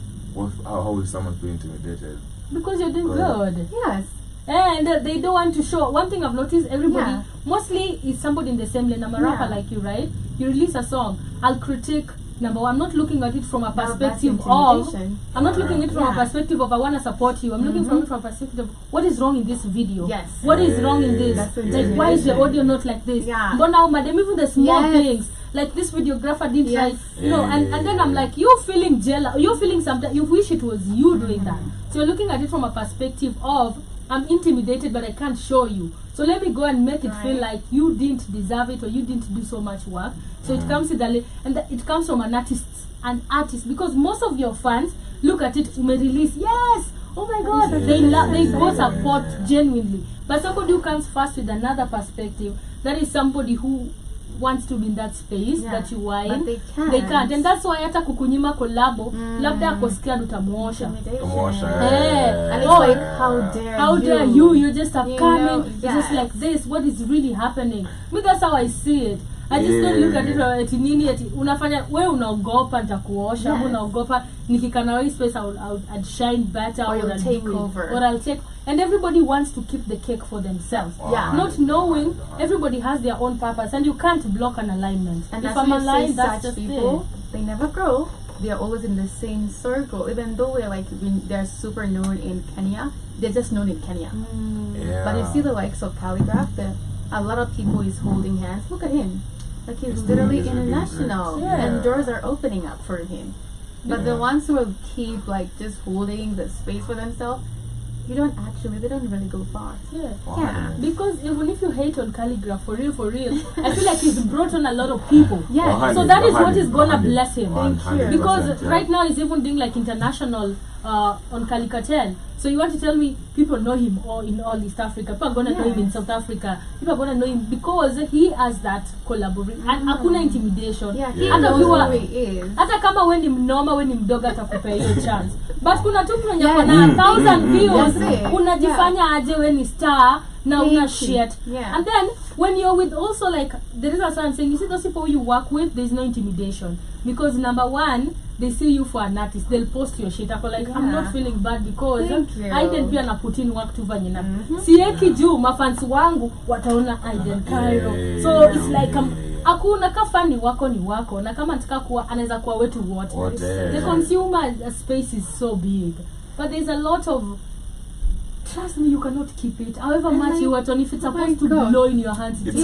How will someone be intimidated? Because you're doing Go good. Yes. And they don't want to show. One thing I've noticed, everybody, Yeah. mostly is somebody in the same lane. I'm a Yeah. rapper like you, right? You release a song, I'll critique. Number one, I'm not looking at it from a Now that's perspective of. intimidation. I'm not looking at it from a Yeah. perspective of I want to support you. I'm looking from it from a perspective of what is wrong in this video. Yes. What is wrong in this? That's Like, why is the audio not like this? Yeah. But now, madam, even the small Yes. things, like this videographer didn't Yes. try, you know, and then I'm like, you're feeling jealous. You're feeling something. You wish it was you doing that. So you're looking at it from a perspective of I'm intimidated, but I can't show you. So let me go and make it feel like you didn't deserve it or you didn't do so much work. So it comes with it comes from an artist, because most of your fans look at it, release, yes, oh my god, they go support genuinely. But somebody who comes first with another perspective, that is somebody who wants to be in that space that you are in. But They can't, and that's why hata kukunyima collabo labda ako scared utamuosha. Intimidation. Eh. And it's Oh, like, how dare you? You just are You coming know, just yes. like this. What is really happening? Me, that's how I see it. I just don't look at it ati nini ati unafanya we unaogopa nitakuosha ama unaogopa nikikana hii space I'd shine better Or you'll I'll take do it. over. Or I'll take, and everybody wants to keep the cake for themselves. Yeah. Not knowing everybody has their own purpose and you can't block an alignment. And if that's I'm why you say aligned, that's such just people, it. they never grow. They are always in the same circle. Even though we're like they're super known in Kenya, they're just known in Kenya. Yeah. But you see the likes of Calligraph, a lot of people is holding hands. Look at him. Like he's literally really international. great. And Yeah. doors are opening up for him. But the ones who will keep like just holding the space for themselves, they don't really go far. Yeah. Yeah. Because even if you hate on Calligraph, for real, I feel like he's brought on a lot of people. Yeah. So that is what is gonna bless him. Because 100%, right now he's even doing like international on Calicatel. So you want to tell me people know him all in all East Africa, people are gonna know him in South Africa, people are gonna know him because he has that collaboration and hakuna intimidation. Yeah, he Hata knows ukiwa- who he is. hata kama we ni mnoma, we ni mdogo, atakupea hiyo chance. But kuna tu mwenye kuna 1,000 views, That's it. unajifanya aje we ni star na una Thank you. shit. Yeah. And then when you're with also like there is a sign saying, you see those people you work with, there's no intimidation because number one, they see you for an artist, they'll post your shit. Ako like, I'm not feeling bad because Thank you. Aiden pia na put in work tu venye na sieki juu mafans wangu wataona Aiden Cairo. So it's like hakuna kafani wako ni wako na kama nataka kuwa anaweza kuwa wetu wote. The consumer space is so big, but there's a lot of, trust me, you cannot keep it. However much you want, if it's supposed to blow in your hands, It's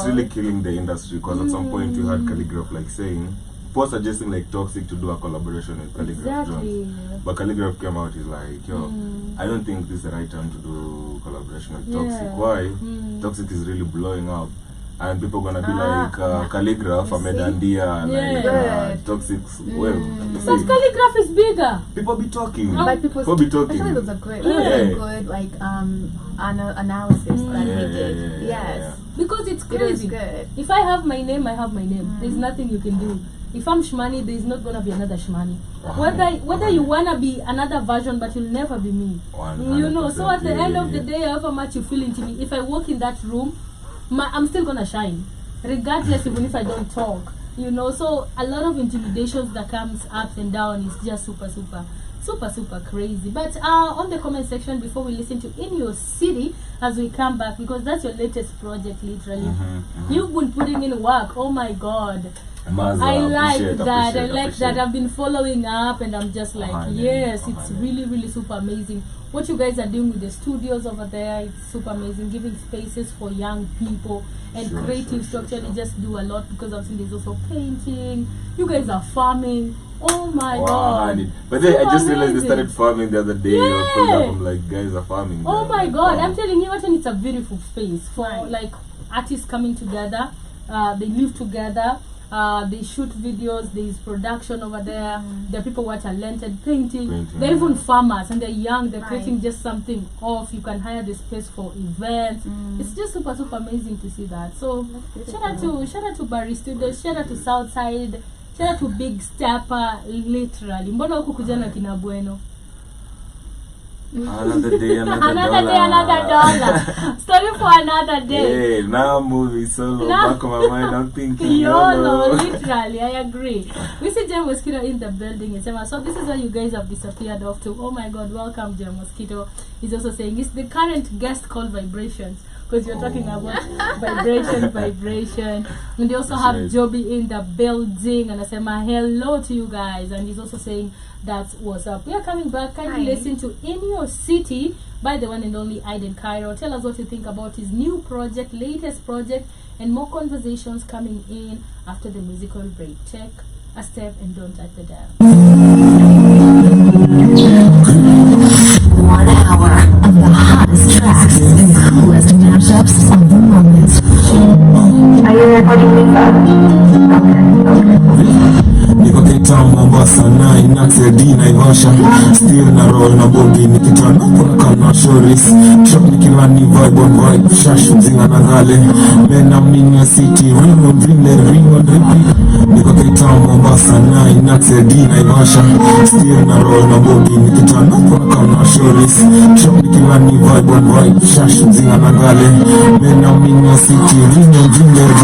really killing the industry because at some point we had Calligraph like saying, people suggesting like Toxic to do a collaboration with Calligraph Jones. But Calligraph came out, is like, yo, I don't think this is the right time to do collaboration with Toxic. Why? Toxic is really blowing up. And people gonna be like, Calligraph, Amedandia, like Toxic. Well, but Calligraph is bigger. people be talking. But People be talking. Actually, those are great. That was a good like analysis that he did. Yes, Because it's it was crazy. good. If I have my name, I have my name. There's nothing you can do. If I'm Shmani, there's not gonna be another Shmani. Whether you wanna be another version, but you'll never be me. You know. So at the end of the day, however much you feel into me, if I walk in that room, I'm still gonna shine, regardless even if I don't talk. you know. So a lot of intimidations that comes up and down is just super crazy. But on the comment section, before we listen to In Your City, as we come back, because that's your latest project, literally. You've been putting in work. Oh my god, I like that. I like that. I've been following up, and I'm just like, yes, it's really super amazing what you guys are doing with the studios over there. It's super amazing, giving spaces for young people and creatives to actually just do a lot, because I've seen there's also painting. You guys are farming. Oh my god. But then I just realized they started farming the other day. I pulled up, I'm like, guys are farming. Oh my god, I'm telling you, it's a beautiful space for like artists coming together. They live together. They shoot videos. There's production over there. There are people who are talented painting. They're even farmers, and they're young. They're creating just something off. You can hire the space for events. It's just super amazing to see that. So shout out to Barry Studios. Shout out to Southside. Shout out to Big Stepper. Literally, mbona huku kujana kina Bueno? Another day, another dollar. Story for another day. Hey, now I'm moving solo. Back of my mind, I'm thinking YOLO. Literally, I agree. We see Dien Mosquito in the building. So this is where you guys have disappeared off to. Oh my god, welcome Dien Mosquito. He's also saying it's the current guest called Vibrations, because you're talking about vibration. And they also have Joby in the building, and I say my hello to you guys. And he's also saying that's what's up. We are coming back. Kindly listen to In Your City by the one and only Dien Cairo. Tell us what you think about his new project, latest project, and more conversations coming in after the musical break. Check a step and don't touch the dial. 1 hour of the hottest tracks and coolest mashups of the moment. Are you recording me, Okay. Niko Cairo, Mombasa, na inaxe Dien Naivasha. Still na roll na bogi nikitana kuna kana shoris. Truck nikilani vibe on vibe, shash mzinga na gale. Men I'm in your city, ring on repeat. Niko Cairo, Mombasa, na inaxe Dien Naivasha. Still na roll na bogi nikitana kuna kana shoris. Truck nikilani vibe on vibe, shash mzinga na gale. Men I'm in your city, ring on repeat.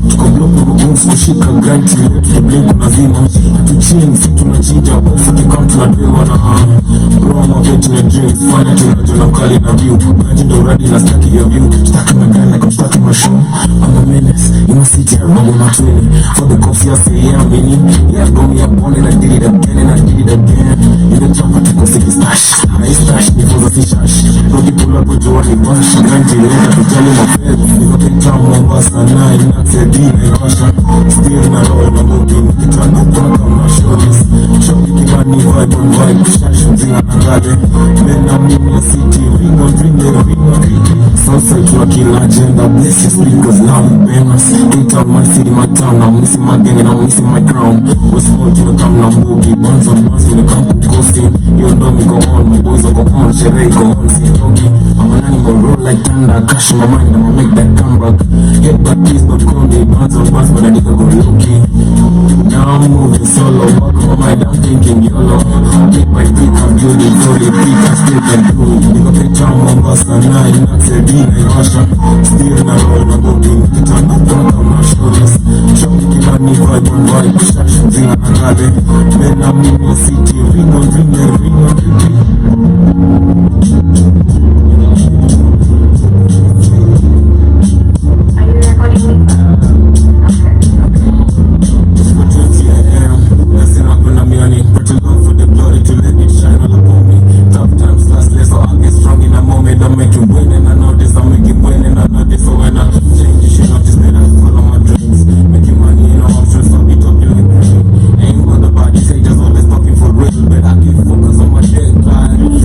Tuko block mabungs kushika grind till blink nazima tuchini si tunachinja bofu kikam tunadewa na bro mabeti na drinks fanya tunajona mkali na view najindo uradi na staki ya view staki magana like I'm stuck in my show I'm a menace in my city I roll in my 20 for the cops yeah say yeah I'm winning yeah got me up on it I did it again and I did it again in the trap I took a sick stash I stash before the fish ash Rocky pull up with Johnny Bunch grind till later to tell him my bed nigga take time Mombasa 9 not say Dien Naivasha still na roll na bogi nikitana kuna kama shows show kibani vibe on vibe shash mzinga na gale men I'm in your city ring on Southside to a killer agenda bless your speakers now I'm famous 8 out my city my town I'm missing my gang and I'm missing my crown what's more to the come now boogie buns on buns in the camp ghosting you know me go on my boys will go on Sheree go on see doggy I'm an animal roll like thunder cash in my mind I'ma make that comeback get back please but call me buns on buns but I nigga go low-key now I'm moving solo back on my mind I'm thinking YOLO bit by bit I'm building for repeat I still can do it nigga picture Mombasa 9 not say Dien Naivasha still na roll na bogi nikitana kuna kama shows show kibani vibe on vibe shash mzinga na gale men I'm in your city ring on repeat Are you recording me? I'm making win and I know this, I'm making win and I know this. So when I change you should notice that I follow my dreams. Making money in all options, I'll be talking like green. Ain't about the body, say just always talking for real. But I keep focus on my deadline.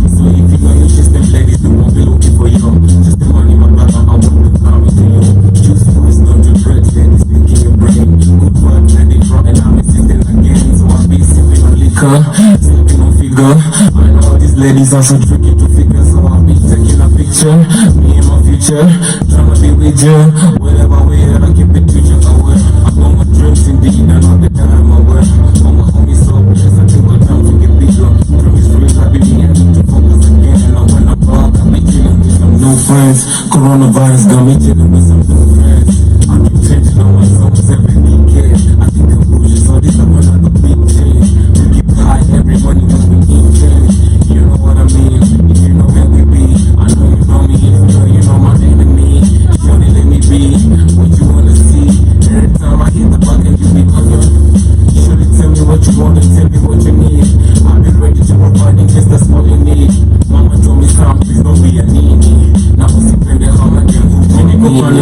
So if you know your shit, then ladies, they won't be looking for you. Just the money, my brother, I won't be coming to you. Choose voice, don't regret, let it speak in your brain. Good word, let it rot and I'm insisting again. So I'll be sipping on liquor, sipping on figure. I know these ladies are so tricky to figure, so I'll be taking a picture, me and my future, tryna be with you, wherever we are, I keep it to you, I got my dreams indeed, and all the time I wear, all my homies so blessed, I think we're time to get bigger, from this real I be me, I need to focus again, and when I'm back, I be chilling with some new friends, coronavirus got me chilling with some new friends, I keep changing on my songs every weekend.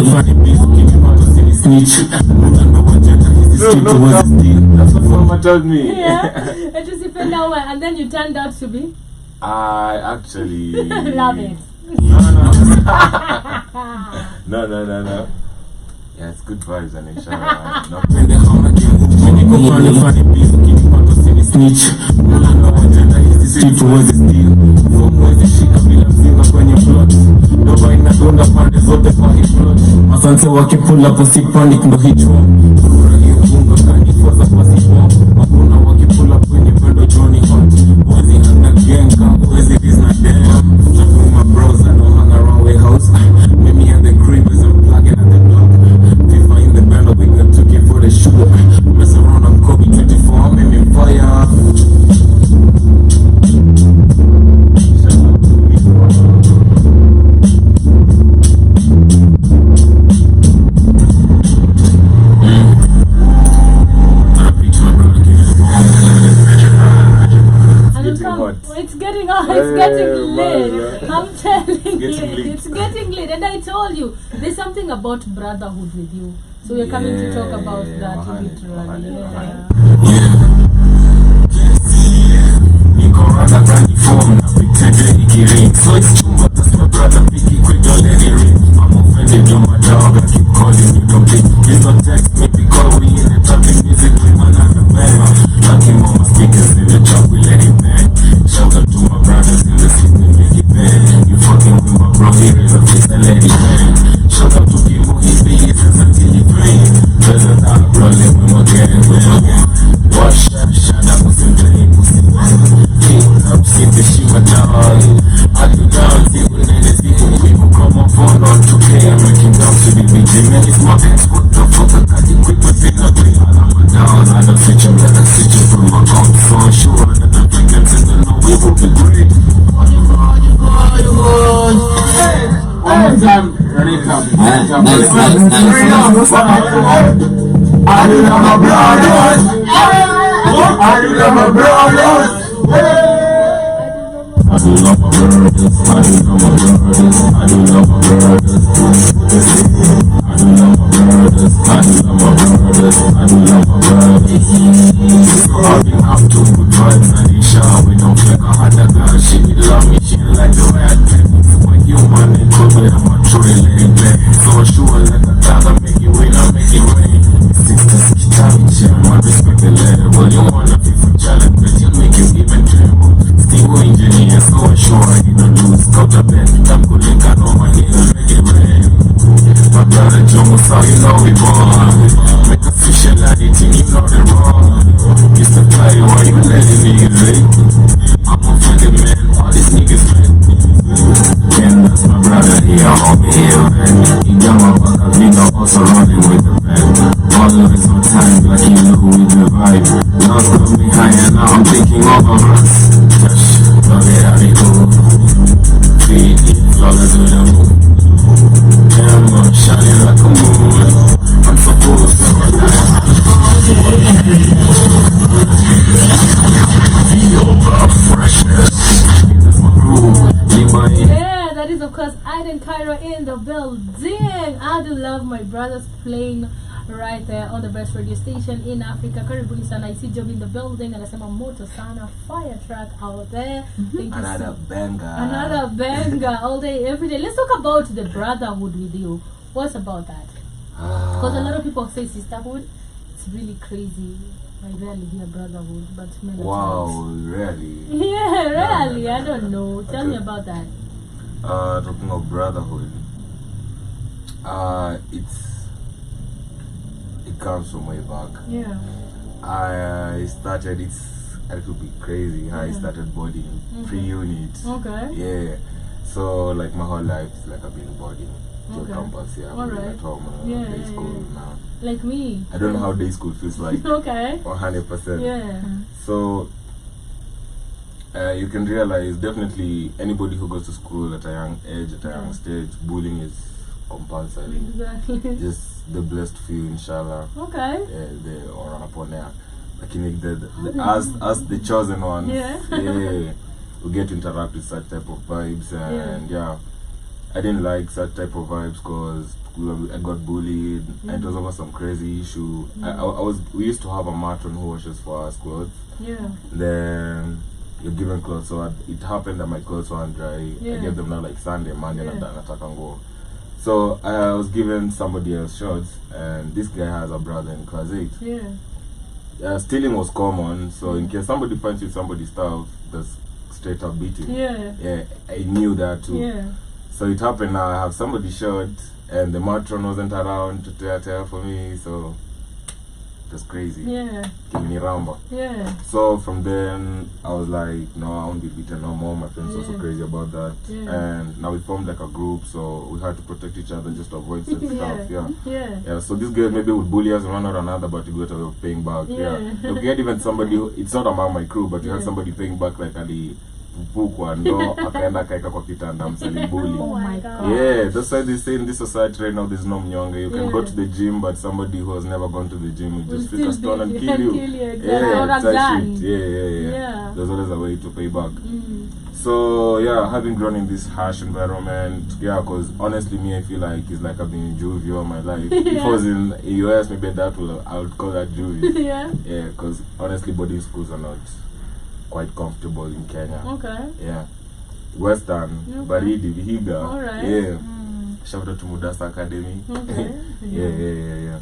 funny beats, keep you out of silly snitch. That's what Mama told me. Yeah. It was and then you turned out to be. I actually Love it. No. Yeah, it's good vibes and inshallah. No. Funny beats, keep you out of silly snitch. Street was steal. Shika bila mzinga kwenye plot. Doba inadunda pande zote kwa hii plot. Masante wakipula posi panic ndo hicho. Kura hiyo bunga kani foza kwa sipo. Makuna wakipula kwenye pendo Johnny Hot. Wezi hanga genga, wezi bizna damn. Talking my bros, I don't hang around warehouse. Meet me at the crib as I'm plugging at the dog. FIFA in the band, we got to give for the shoot. Mess around, I'm Kobe 24, I'm in fire. It's getting hot. It's getting lit. I'm telling you, it's getting lit. And I told you, there's something about brotherhood with you. So we're coming to talk about that literally. So it's chumba, that's my brother, Vicky, quick, don't let it ring. I'm offended, you're my dog, I keep calling you, don't blink. Please don't text me, because we in the talking music, we man out the bang. Knocking on my speakers in the truck, we let it bang. Shout out to my brothers in the city, make it bang. You fucking with my bro, he raise a fist and let it bang. Shout out to people, he's the ears until you bring. Doesn't stop rolling with my gang, Wash up, shut up, pussy, pussy. Keep up, see the shit, my dog. I do down, see when people come on phone on 2K, I'm making down to the beginning. Man, it's my best, what the fuck, I got it quick, but they not play. I'm a down, I don't fit you, let us sit you from my account. So I'm sure that the victims in the know we will be great. One more time, ready, come. Nice. I do love my brothers. I do love my brothers. I do love my brothers. I do love my brothers. I do love my brothers. I do love my brothers. I do love my brothers. I do love my brothers. So I've been up to good vibes and inshallah we don't fake a hot girl. She love me, she like the way I play. So when human and good with I'm a truly lady play. So sure like a dagger make it rain, I make it rain. Sisters, I respect the level. You wanna be for challenge, but you make you even tremble. Still engineer, so sure I need to lose. Got the best, I'm good, I know my heels, make it rain. My brother Joe, so you know we born. Make a fish and light it, you know the wrong. Mr. Fly, why you letting me rain? I'm offended, man, all these niggas man. And that's my brother here, homie here, man. He got my back, I've been also running with the band. All of it's on time, like you know with the vibe. Now it's got me high and now I'm thinking of a grass. Touch, love it how they go. Feed it, flawless with the moon. Damn, I'm shining like a moon. I'm supposed to feel the freshness. That's my groove, leave my Yeah, that is of course Dien Cairo in the building. I do love my brothers playing right there on the best radio station in Africa. Karibuni sana. I see Job in the building and I say moto sana, fire track out there. Thank you. Another banger. Another banger all day, every day. Let's talk about the brotherhood with you. What's about that? Because a lot of people say sisterhood. It's really crazy. I rarely hear brotherhood, but many Wow, times. really? Yeah, really. I don't know. Tell me about that. Talking of brotherhood, it comes from way back. Yeah. I started, it's a little bit crazy how I started boarding pre-unit. Okay. Yeah. So like my whole life is like I've been boarding. Okay. Campus, yeah. I'm Alright. at home, Yeah, day yeah, school yeah. now. Like me. I don't know how day school feels like. Okay. 100%. Yeah. So you can realize definitely anybody who goes to school at a young age, at a young stage, bullying is compulsory. Exactly. Just the blessed few, inshallah. Okay. They are upon there. Like as the chosen ones, Yeah. yeah, we get to interact with such type of vibes and yeah. I didn't like such type of vibes because I got bullied and it was over some crazy issue. We used to have a matron who washes for us clothes. Yeah. Then you're given clothes, so it happened that my clothes weren't dry. Yeah. I gave them now like Sunday, Monday, Yeah. and nataka go. So I was given somebody else shorts, and this guy has a brother in class 8. Yeah. Stealing was common, so in case somebody finds you somebody's stuff, that's straight up beating. Yeah. Yeah, I knew that too. Yeah. So it happened now, I have somebody short, and the matron wasn't around to tell for me, so it was crazy. Yeah. Kiliniramba. Yeah. So from then, I was like, no, I won't be beaten no more. My friends were also Yeah. crazy about that. Yeah. And now we formed like a group, so we had to protect each other just to avoid such stuff. Yeah. Yeah. Yeah, so this guy maybe would bully us one or another, but he got a way of paying back. Yeah. Look, we had even somebody who, it's not among my crew, but we had Yeah. somebody paying back like alipupukwa ndo akaenda kaeka kwa kitanda msalibuli. Oh my God. Yeah, that's why they say in this society right now there's no mnyonge. You can Yeah. go to the gym, but somebody who has never gone to the gym will Will just fit a still stone and be- kill you. exactly. Yeah, Or a it's that gun. shit. Yeah. Yeah. There's always a way to pay back. Mm. So yeah, having grown in this harsh environment, yeah, because honestly, me I feel like it's like I've been in juvie all my life. If I was in US, maybe I would call that juvie. Yeah. Yeah, because honestly, boarding schools are not quite comfortable in Kenya. Okay. Yeah, Western, Okay. Baridi, Vihiga. Alright. Yeah. Shout out to Mudasa Academy. Okay. Yeah.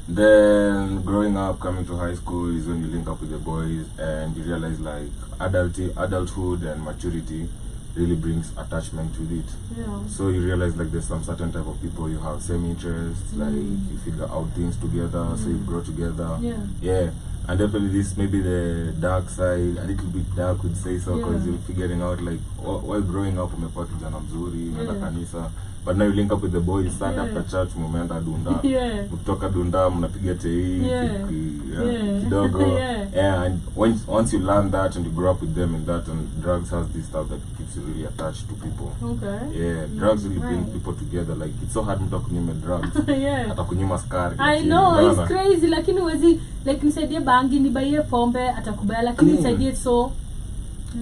Then growing up, coming to high school is when you link up with the boys and you realize like adulthood and maturity really brings attachment with it. Yeah. So you realize like there's some certain type of people you have same interests, like you figure out things together, so you grow together. Yeah. Yeah. And definitely this maybe the dark side, a little bit dark would say so, because Yeah. you're figuring out like while growing up umekuwa kijana mzuri, umeenda Yeah. kanisa, but now you link up with the boys, stand Yeah. after church, mumeenda dunda. Yeah. Mkitoka dunda mnapiga tei Yeah. Yeah. kidogo. Yeah. And once you learn that and you grow up with them in that, and drugs has this stuff that keeps you really attached to people. Okay. Yeah, drugs really bring Right. people together. Like it's so hard mtu akunyime drugs. Yeah. Atakunyima skari. I know, it's crazy, lakini wezi like nisaidie bangi nibaie pombe atakubaya, lakini nisaidie so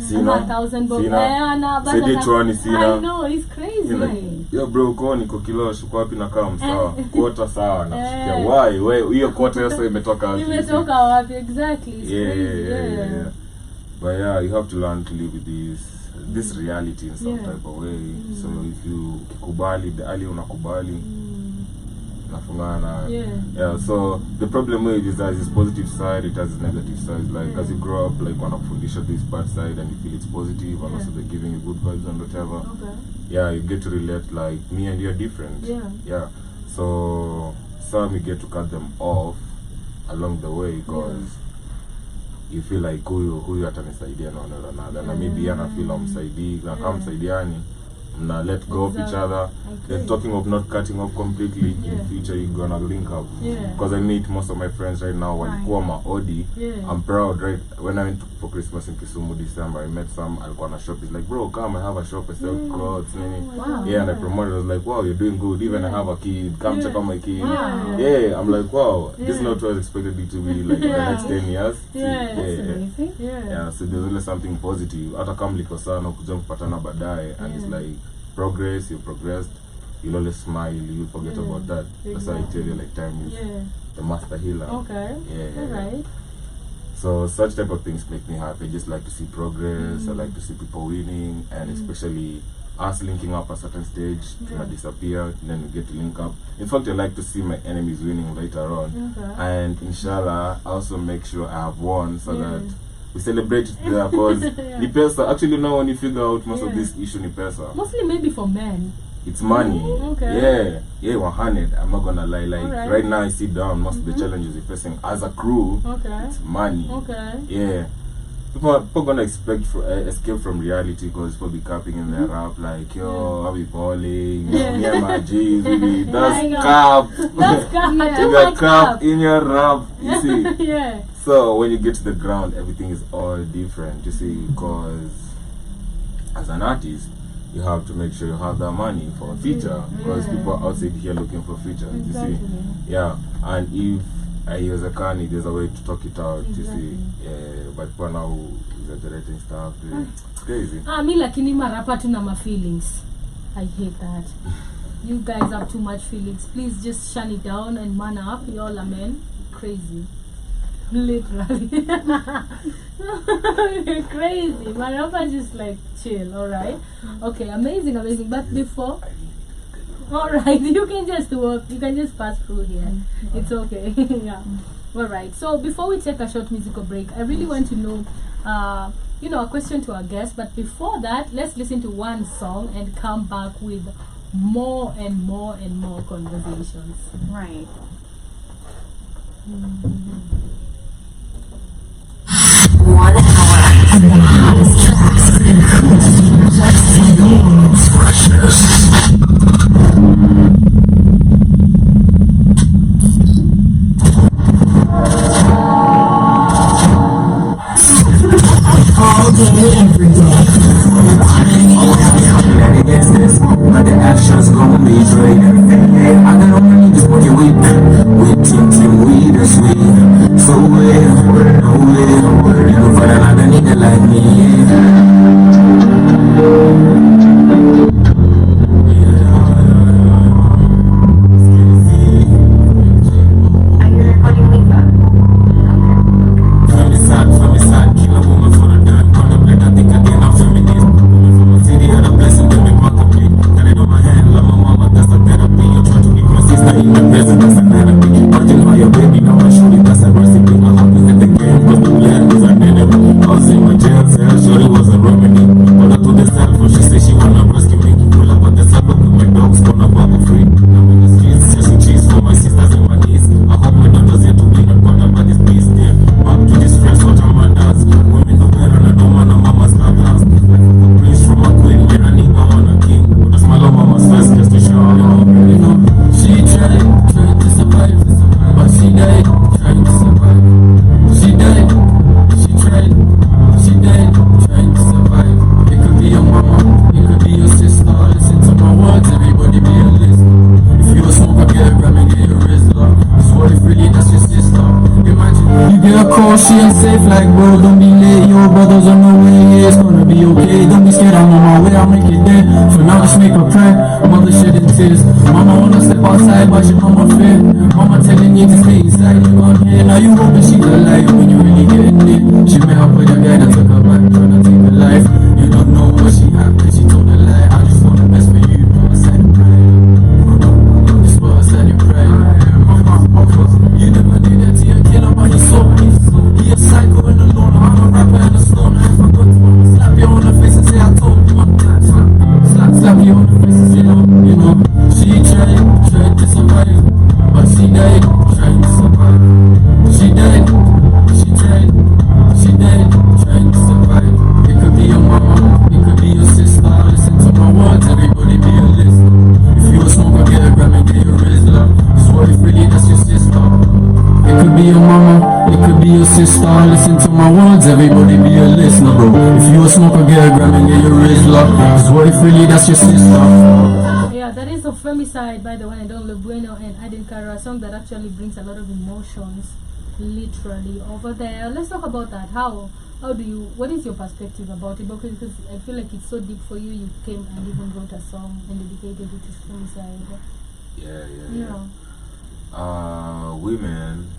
Sina. 1,000 bob. Sina. Yeah, Saidie chwani sina. I know, it's crazy. You're like, yo bro, uko niko kilo shuko wapi na kama sawa. Kuota sawa na Eh. why? Wewe hiyo kuota yote imetoka wapi? Imetoka wapi? Exactly. It's Yeah, crazy. yeah. But yeah, you have to learn to live with this reality in some Yeah. type of way. So if you kikubali, the earlier unakubali, nafungana. Yeah. So the problem with it is that its positive side, it has its negative side. Like as you grow up, like wanakufundisha this bad side and you feel it's positive, and also they're giving you good vibes and whatever. Okay. Yeah, you get to relate like me and you're different. Yeah. So some you get to cut them off along the way because you feel like huyu atanisaidia na another na maybe ana feel amsaidii na kama msaidiani mna let go of each other. Then talking of not cutting off completely, in future you're gonna link up. Because I meet most of my friends right now walikuwa maodi. I'm proud, right? When I went for Christmas in Kisumu December, I met some alikuwa na shop. He's like, bro, come, I have a shop, I sell clothes. Wow. Yeah, and I promoted. I was like, wow, you're doing good. Even I have a kid, come check out my kid. Wow. Yeah, I'm like, wow, this is not what I expected it to be like the next 10 years. That's amazing. Yeah, so there's always something positive. Hata kama liko sana kuja kupatana baadaye, and it's like progress, you progressed, you'll always smile, you forget about that. That's why I tell you like time is the master healer. Okay. Yeah. Alright. So such type of things make me happy. I just like to see progress, I like to see people winning, and especially us linking up at a certain stage, to disappear, and then we get to link up. In fact, I like to see my enemies winning later on. Okay. And inshallah, I also make sure I have won so that we celebrate it there, because the pesa, actually now when you figure out most of this issue ni pesa. Mostly maybe for men. It's money. Okay. Yeah, 100. I'm not gonna lie. Like Alright. right now I sit down, most of the challenges we're facing as a crew, Okay. it's money. Okay. Yeah. People gonna escape from reality because people be capping in their rap like, yo, I'll be balling, yeah, my G's, that's cap. That's cap. You got cap in your rap, you see. Yeah. So when you get to the ground, everything is all different, you see, because as an artist, you have to make sure you have that money for a feature, because people are outside here looking for features, you see. Yeah, and if I use a canny, there's a way to talk it out, you see. Yeah, but people now exaggerating stuff, it's crazy. Mi lakini marapa tuna ma feelings. I hate that. You guys have too much feelings. Please just shun it down and man up. Y'all are men. Crazy. Literally. Crazy. Man up and just like chill, alright? Okay, amazing, amazing. But before, alright, you can just walk, you can just pass through here. It's okay. Yeah. Alright. So before we take a short musical break, I really want to know a question to our guest, but before that, let's listen to one song and come back with more and more and more conversations. Right. One hour of the hottest tracks and all day, every day. Against this, but the actions gon' be straight. I got all I need is what you with Team we the sweet. So well, no way, you go for another nigga like me. Are you recording me, sir? From the side, kill a woman for the dime. Contemplate, I think again, I'm feminist. Woman from a city, had a blessing, then they contemplate. Got it on my hand, love my mama, that's a therapy. You try to keep your sister in the present, that's a therapy. Nothing for your baby, now I show you that's a recipe. I hope you hit the game, cause the plan was an enemy. I was in my jail cell, sure it was a remedy. But I told the cell phone, she said she wanna rescue me. Pull up at the cell with my dogs, gonna bubble free. Now in the streets, chasing cheese for my sisters and my niece. I hope my daughters here to be not bothered by this beast, yeah. Back to this stress, what a man does. Women do better, and I don't want a mama's love house. Like a prince from a queen, man, I need one on a king. But a smile on mama's face, just to show you know. She tried to survive, but she died trying to survive. She died, she tried, trying to survive. It could be your mama, it could be your sister. Listen to my words, everybody be a list. If you a smoker, get a gram and get your wrist locked. So if really that's your sister, imagine you get a call, she ain't safe. Like bro, don't be late, your brother's on the way. Yeah, it's gonna be okay. Don't be scared, I'm on my way, I'll make it there. For now, just make a prayer. Mother shedding tears. Mama wanna step outside, but she mama fear. Mama telling you to stay inside. You gone here, now you hoping she's alive when you really getting it. She met up with a guy that took her back, trying to take her life. You don't know what she had, cause she told a lie. I just want the best for you, but I said it right. This what I said it right. You never did that to your killer, but he saw me. He a psycho and a loner, I'm a rapper and a stoner. If I got to slap you on the face and say I told you one time. Slap you on the face and say no, you know. She tried to survive, but she died trying to survive. She died, trying to survive. It could be your mama, it could be your sister. Listen to my words, everybody be a list. If you a smoker, get a gram and get your wrist locked. So if really that's your sister. It could be your mama, it could be your sister. Listen to my words, everybody be a listener, bro. If you a smoker, get a gram and get your wrist locked. Cause what if really that's your sister? Yeah, that is of Femicide by the one and only Bueno and Dien, a song that actually brings a lot of emotions, literally over there. Let's talk about that. How do you? What is your perspective about it? Because I feel like it's so deep for you. You came and even wrote a song and dedicated it to Femicide. Yeah. Women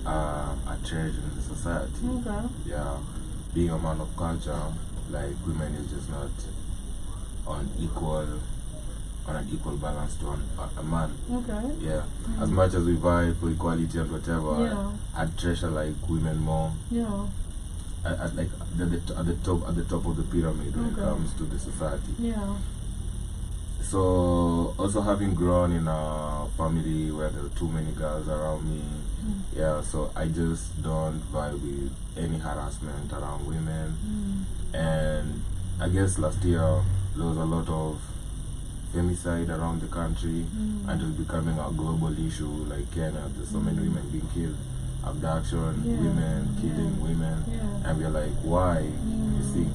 are treasured in the society. Okay. Yeah, being a man of culture, like women is just not on an equal balance to a man. Okay. Yeah, as much as we vie for equality and whatever, Yeah. I treasure like women more. Yeah. At like at the top of the pyramid when it Okay. comes to the society. Yeah. So also having grown in a family where there are too many girls around me, yeah, so I just don't vibe with any harassment around women. And I guess last year there was a lot of femicide around the country, and it's becoming a global issue. Like Kenya, there's so many women being killed, abduction, women killing women, and we're like, why? You see,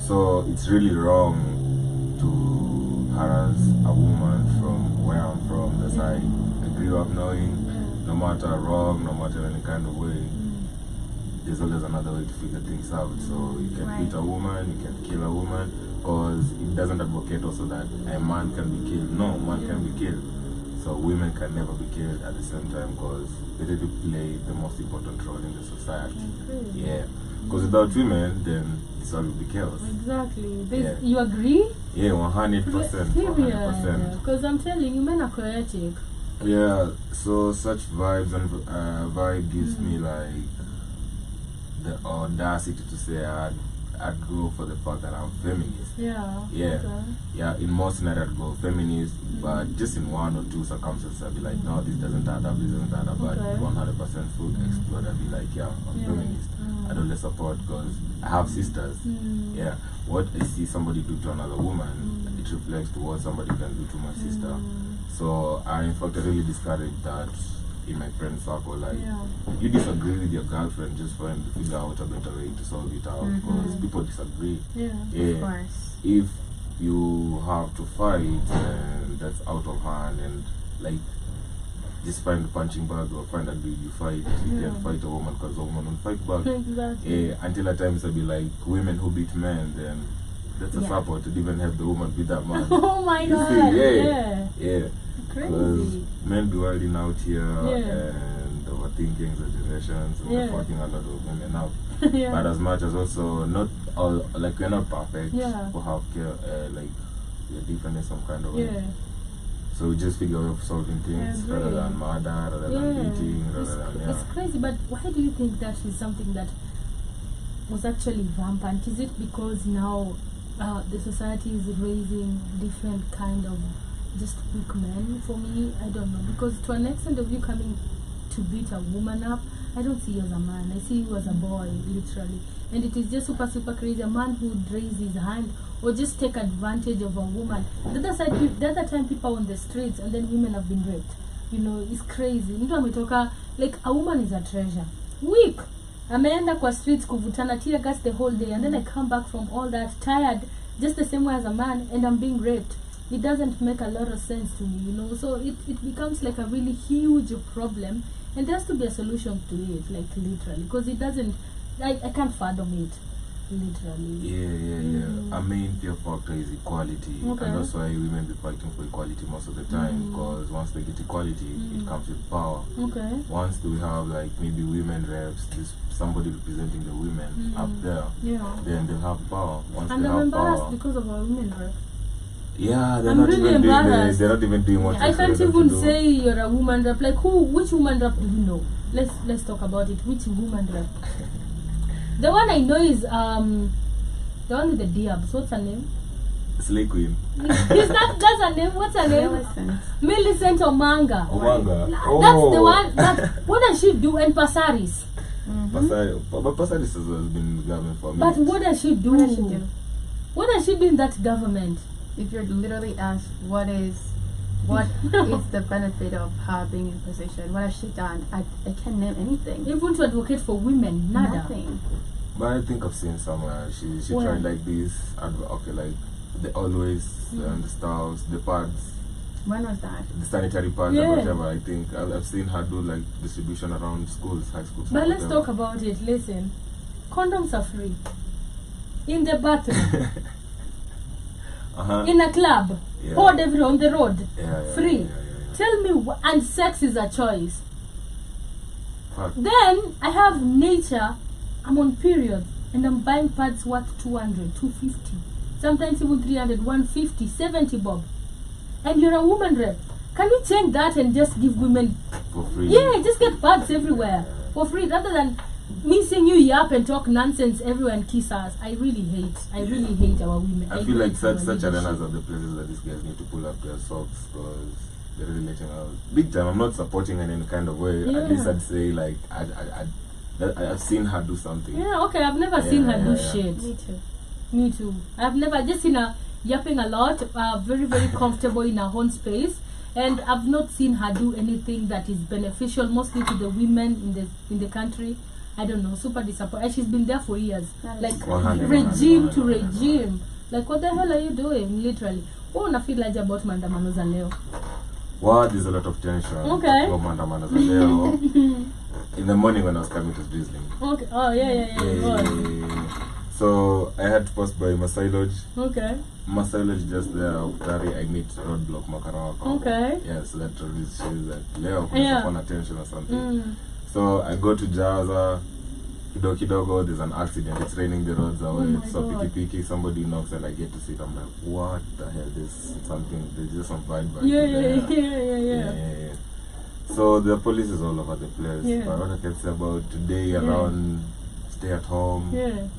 so it's really wrong to harass a woman from where I'm from. That's I grew up knowing, no matter wrong, no matter any kind of way, there's always another way to figure things out. So you can beat a woman, you can kill a woman, because it doesn't advocate also that a man can be killed. No, man can be killed. So women can never be killed at the same time because they really play the most important role in the society. Yeah. Because without women, then it's all will be chaos. Exactly. Yeah. You agree? Yeah, 100%. 100%. Because I'm telling you, men are chaotic. Yeah, so such vibes and vibe gives me like the audacity to say I'd go for the fact that I'm feminist. Yeah. Yeah. Okay. Yeah, in most scenarios I'd go feminist, but just in one or two circumstances I'd be like, no, this doesn't add up, this doesn't add up, but Okay. 100% full explode, I'd be like, yeah, I'm feminist. I don't let support because I have sisters. Yeah, what I see somebody do to another woman, it reflects to what somebody can do to my sister. So I in fact really discourage that in my friend circle. Like, you disagree with your girlfriend, just trying to figure out a better way to solve it out because people disagree. Of course. If you have to fight, and that's out of hand, and like just find a punching bag or find a dude you fight. You can't fight a woman because a woman will fight back. Exactly. Until at times I'll be like, women who beat men, then that's a support to even help the woman beat that man. Oh my You god. see, yeah. Because Crazy. men be wilding out here and overthinking exaggerations and they're fucking a lot of women up. But as much as also not all, like we're not perfect. We have like we're different in some kind of way. So we just figure out solving things rather than murder, rather than beating, rather than It's crazy, but why do you think that is something that was actually rampant? Is it because now the society is raising different kind of just weak men? For me, I don't know, because to an extent of you coming to beat a woman up, I don't see you as a man, I see you as a boy, literally. And it is just super crazy, a man who would raise his hand or just take advantage of a woman. The other time people are on the streets and then women have been raped. You know, it's crazy. Mtu ametoka, like a woman is a treasure. Weak. Ameenda kwa streets kuvutana tear gas the whole day, and then I come back from all that tired, just the same way as a man, and I'm being raped. It doesn't make a lot of sense to me, you know. So it becomes like a really huge problem, and there has to be a solution to it, like literally, because it doesn't, I can't fathom it, literally. Yeah. A main fear factor is equality, and that's why women be fighting for equality most of the time, because once they get equality, it comes with power. Once we have like maybe women reps, this somebody representing the women up there, then they'll have power. Once And they I'm have embarrassed power, because of our women rep. yeah, I'm really embarrassed. they're not even doing what I they're can't supposed even to do. say you're a woman rep. Like which woman rep do you know? Let's talk about it. Which woman rep? The one I know is the one with the diabs. What's her name? Slay Queen. Is that's her name? What's her name? Millicent Omanga. That's the one. But what does she do? And Pasaris. But Pasaris has been in government for a minute. But what does she do? What does she do in that government? If you're literally asked what is the benefit of her being in position, what has she done? I can't name anything. Even to advocate for women, nada. Nothing. But I think I've seen somewhere she tried like this, okay, like the always the stars, the pads, When was that? the sanitary pads and whatever. I think I've seen her do like distribution around schools, high schools. But let's talk about it. Listen, condoms are free in the bathroom, in a club, poured everywhere on the road, free. Tell me, and sex is a choice. Then I have nature. I'm on period and I'm buying pads worth 200, 250, sometimes even 300, 150, 70 bob. And you're a woman rep. Can we change that and just give women for free? Yeah, just get pads everywhere for free rather than me seeing you yap and talk nonsense everywhere and kiss us. I really hate our women. I feel like such arenas are the places that these guys need to pull up their socks because they're really letting out big time. I'm not supporting her in any kind of way. At least I'd say like I've seen her do something. Yeah, okay, I've never seen her do shit. Me too. I've never just seen her yapping a lot, very comfortable in her own space, and I've not seen her do anything that is beneficial mostly to the women in the country. I don't know, super disappointed. And she's been there for years, like 100, regime to regime. Like, what the hell are you doing, literally? What wanna feel like about maandamano za leo? Wow, there's a lot of tension. Okay. In the morning when I was coming, it was drizzling. Okay. Oh yeah. So I had to pass by Masai Lodge. Okay. Masai Lodge just there, Uktari, I meet roadblock Makarawa. Okay. Yeah, so that really shows that Leo Yeah. on attention or something. So I go to Jaza, Kidogo, there's an accident, it's raining the roads away. my So God. piki, somebody knocks and I get to sit. I'm like, what the hell? There's something, there's just some vibe. Yeah. So the police is all over the place. Yeah. But what I can say about today around, stay at home.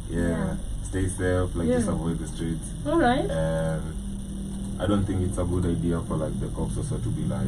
Yeah. Stay safe, like Yeah. just avoid the streets. All right. And I don't think it's a good idea for like the cops also to be like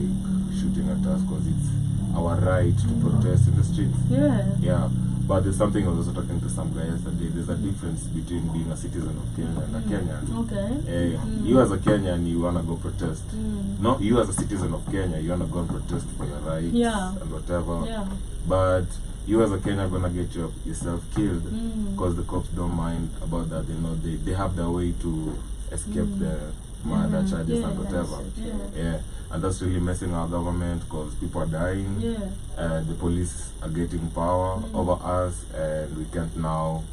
shooting at us because it's our right to protest in the streets. Yeah. But there's something I was also talking to some guy yesterday. There's a difference between being a citizen of Kenya and a Kenyan. Okay. You as a Kenyan, you wanna go protest. Mm. No, you as a citizen of Kenya, you wanna go and protest for your rights and whatever. Yeah. But you as a Kenyan gonna get yourself killed because Mm. the cops don't mind about that. They know they have their way to escape the murder charges and whatever. Yeah. And that's really messing our government because people are dying. The police are getting power over us, and we can't now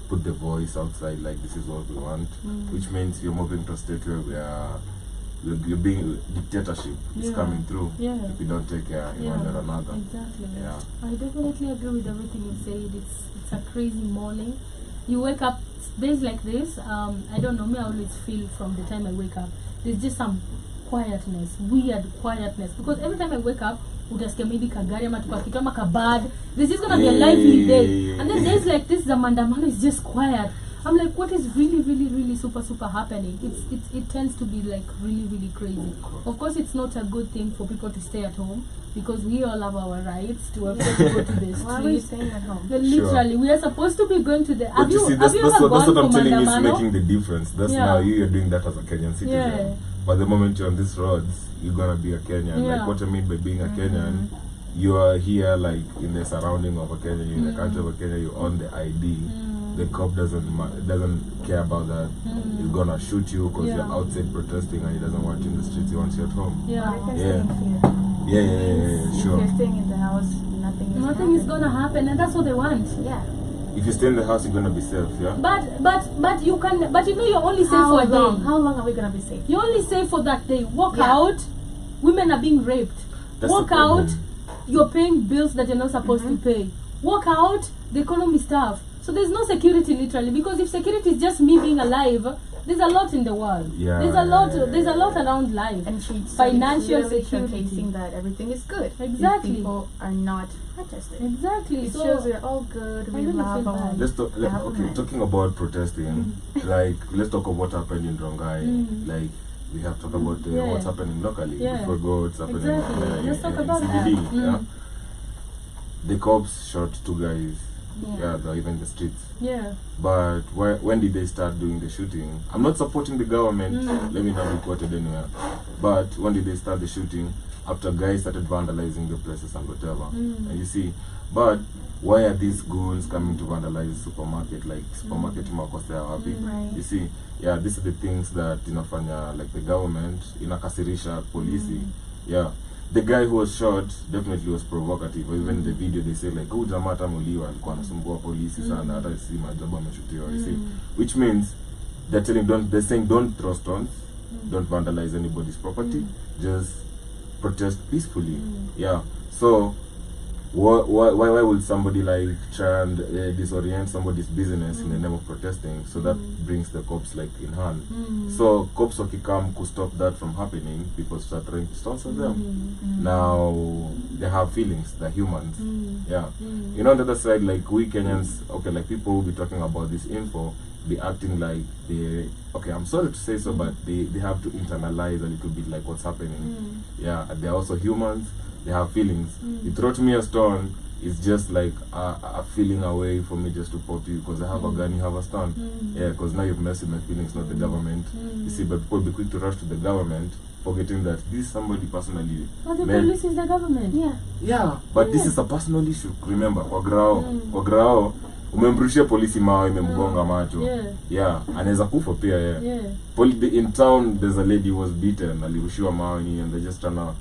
put the voice outside like this is what we want, which means you're moving to a state where we're being dictatorship is coming through if we don't take care in one or another. Exactly. Yeah. I definitely agree with everything you said. It's a crazy morning. You wake up days like this. I don't know. Me, I always feel from the time I wake up, there's just some quietness, weird quietness. Because every time I wake up, utasikia maybe kagari ama tukafika ama kabad. There's just gonna be a lively day. And then days like this, the mandamano is just quiet. I'm like, what is really super happening? It tends to be like really crazy. Of course, it's not a good thing for people to stay at home because we all have our rights to go to the street. Why are we staying at home? Literally, we are supposed to be going to the. But you see, that's ever gone what for I'm telling you is mandamano? making the difference. That's now you're doing that as a Kenyan citizen. Yeah. But the moment you're on these roads, you're gonna be a Kenyan. Yeah. Like what I mean by being a Kenyan, you are here like in the surrounding of a Kenya, you're in the country of a Kenya, you own the ID. The cop doesn't care about that. He's gonna shoot you because you're outside protesting and he doesn't want you in the streets. He wants you at home. Yeah. You can stay in fear. Yeah, sure. If you're staying in the house, nothing is gonna happen, and that's what they want. Yeah. If you stay in the house, you're gonna be safe, yeah? But you can. But you know, you're only safe for a day. How long are we gonna be safe? You're only safe for that day. Walk out. Women are being raped. That's Walk the out. problem. You're paying bills that you're not supposed to pay. Walk out. The economy stuff. So there's no security literally, because if security is just me being alive, there's a lot in the world. Yeah, There's a lot around life. And she's Financial clearly security. showcasing that everything is good. Exactly. If people are not protesting. Exactly. It So shows we're all good. We really love feel our. bad. Okay, talking about protesting, like let's talk about what happened in Rongai. Like we have to talk about what's happening locally before we go what's happening Exactly. Let's talk in about CBD. that. Yeah? The cops shot 2 guys. Yeah. They're even in the streets. Yeah. But when did they start doing the shooting? I'm not supporting the government. Let me not be quoted anywhere. But when did they start the shooting? After guys started vandalizing the places and whatever. And you see, but why are these goons coming to vandalize the supermarket? Like supermarket makosea wapi? Right. You see, these are the things that inafanya like the government inakasirisha polisi. Yeah. The guy who was shot definitely was provocative. Even in the video they say like, oh jamaa hata muliwa alikuwa anasumbua polisi sana hata si maajabu ameshutiwa. You see, which means they're saying don't throw stones, don't vandalize anybody's property, just protest peacefully. Yeah. So why would somebody like try and disorient somebody's business in the name of protesting? So that brings the cops like in hand. So cops wakikam to stop that from happening, people start throwing stones at them. Now they have feelings, they're humans. Yeah. You know, on the other side, like we Kenyans, okay, like people will be talking about this info, be acting like they, okay, I'm sorry to say so, but they have to internalize a little bit like what's happening. Yeah, they're also humans. They have feelings. You throw to me a stone, it's just like a feeling away for me just to pop you because I have a gun, you have a stone. Yeah, because now you've messed with my feelings, not the government. You see, but people be quick to rush to the government, forgetting that this is somebody personally. But the police is the government. Yeah, but this is a personal issue. Remember, kwa grao, umemrushia polisi mawe, imemgonga macho. Yeah, anaweza kufa pia in town, there's a lady who was beaten, alirushiwa mawe and they just trying to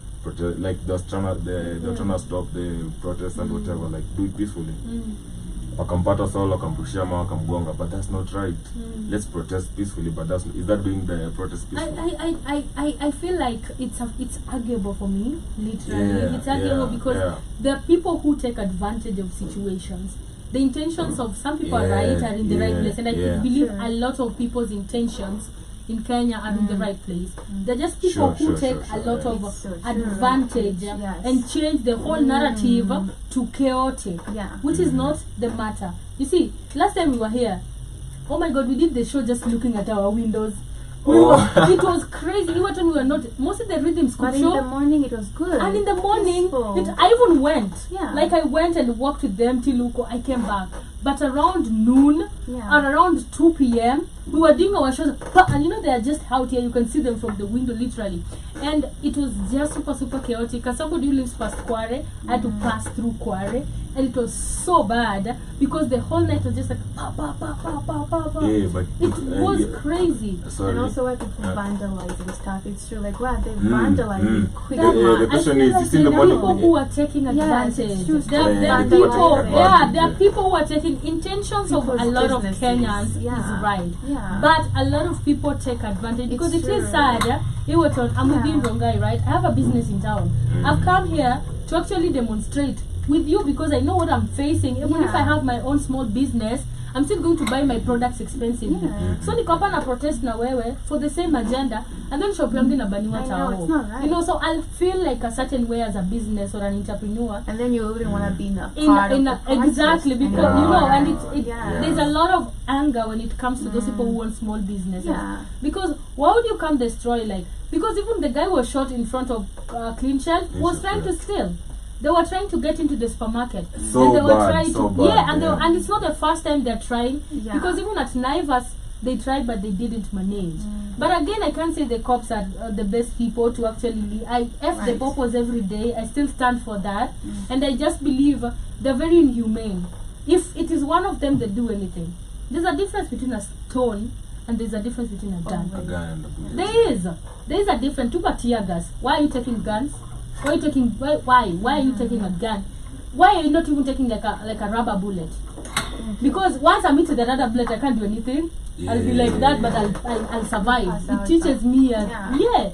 like they're trying to stop the protest and whatever, like do it peacefully. wakampata solo, wakampushia ama wakamgonga, but that's not right. Let's protest peacefully, but is that doing the protest peacefully? I feel like it's arguable for me, literally. Yeah, It's arguable yeah, because yeah. there are people who take advantage of situations. The intentions of some people are right, are in the right place, and I believe a lot of people's intentions in Kenya are in the right place. They're just people who take a lot of advantage and change the whole narrative to chaotic, which is not the matter. You see, last time we were here, oh my God, we did the show just looking at our windows. It was crazy. Even when we were not, most of the rhythms could But in show. the morning it was good. And in the morning, Peaceful. I even went. Yeah. Like I went and walked with them till Uko. I came back. But around noon or around 2 p.m., we were doing our shows. And you know, they are just out here. You can see them from the window, literally. And it was just super chaotic. As somebody who lives past Kware, I had to pass through Kware. And it was so bad because the whole night was just like pa pa pa pa pa pa pa. Yeah, but it was crazy. Sorry. And also why people vandalizing stuff. It's true, like wow, they vandalizing quick. The question is, you see the there are money. people who are taking advantage. true. There are people people, taking there are advantage, people who are taking intentions of People's a lot of businesses, Kenyans is right. But a lot of people take advantage because it is sad. I'm with Dien Rongai, right? I have a business in town. I've come here to actually demonstrate with you because I know what I'm facing. Even if I have my own small business, I'm still going to buy my products expensively. So niko hapa na protest na wewe for the same agenda, and then shop yangu inabaniwa tao. It's not right. You know, so I'll feel like a certain way as a business or an entrepreneur. And then you wouldn't want to be in a part of the process. Exactly, because you know, and Yeah. there's a lot of anger when it comes to those people who own small businesses. Because why would you come destroy because even the guy was shot in front of Clean Shelf was trying to steal. They were trying to get into the supermarket. So and they were bad, trying so to bad, and it's not the first time they're trying because even at Naivas they tried but they didn't manage. But again, I can't say the cops are the best people to actually the purpose every day. I still stand for that, and I just believe they're very inhumane. If it is one of them that do anything, there's a difference between a stone and there's a difference between a gun. A gun and a bullet. There is a difference. Two tear gas. Why are you taking guns? Why are you taking why are you taking a gun? Why are you not even taking like a rubber bullet? Because once I'm into the rubber bullet, I can't do anything. I'll be like that, but I'll survive. It teaches me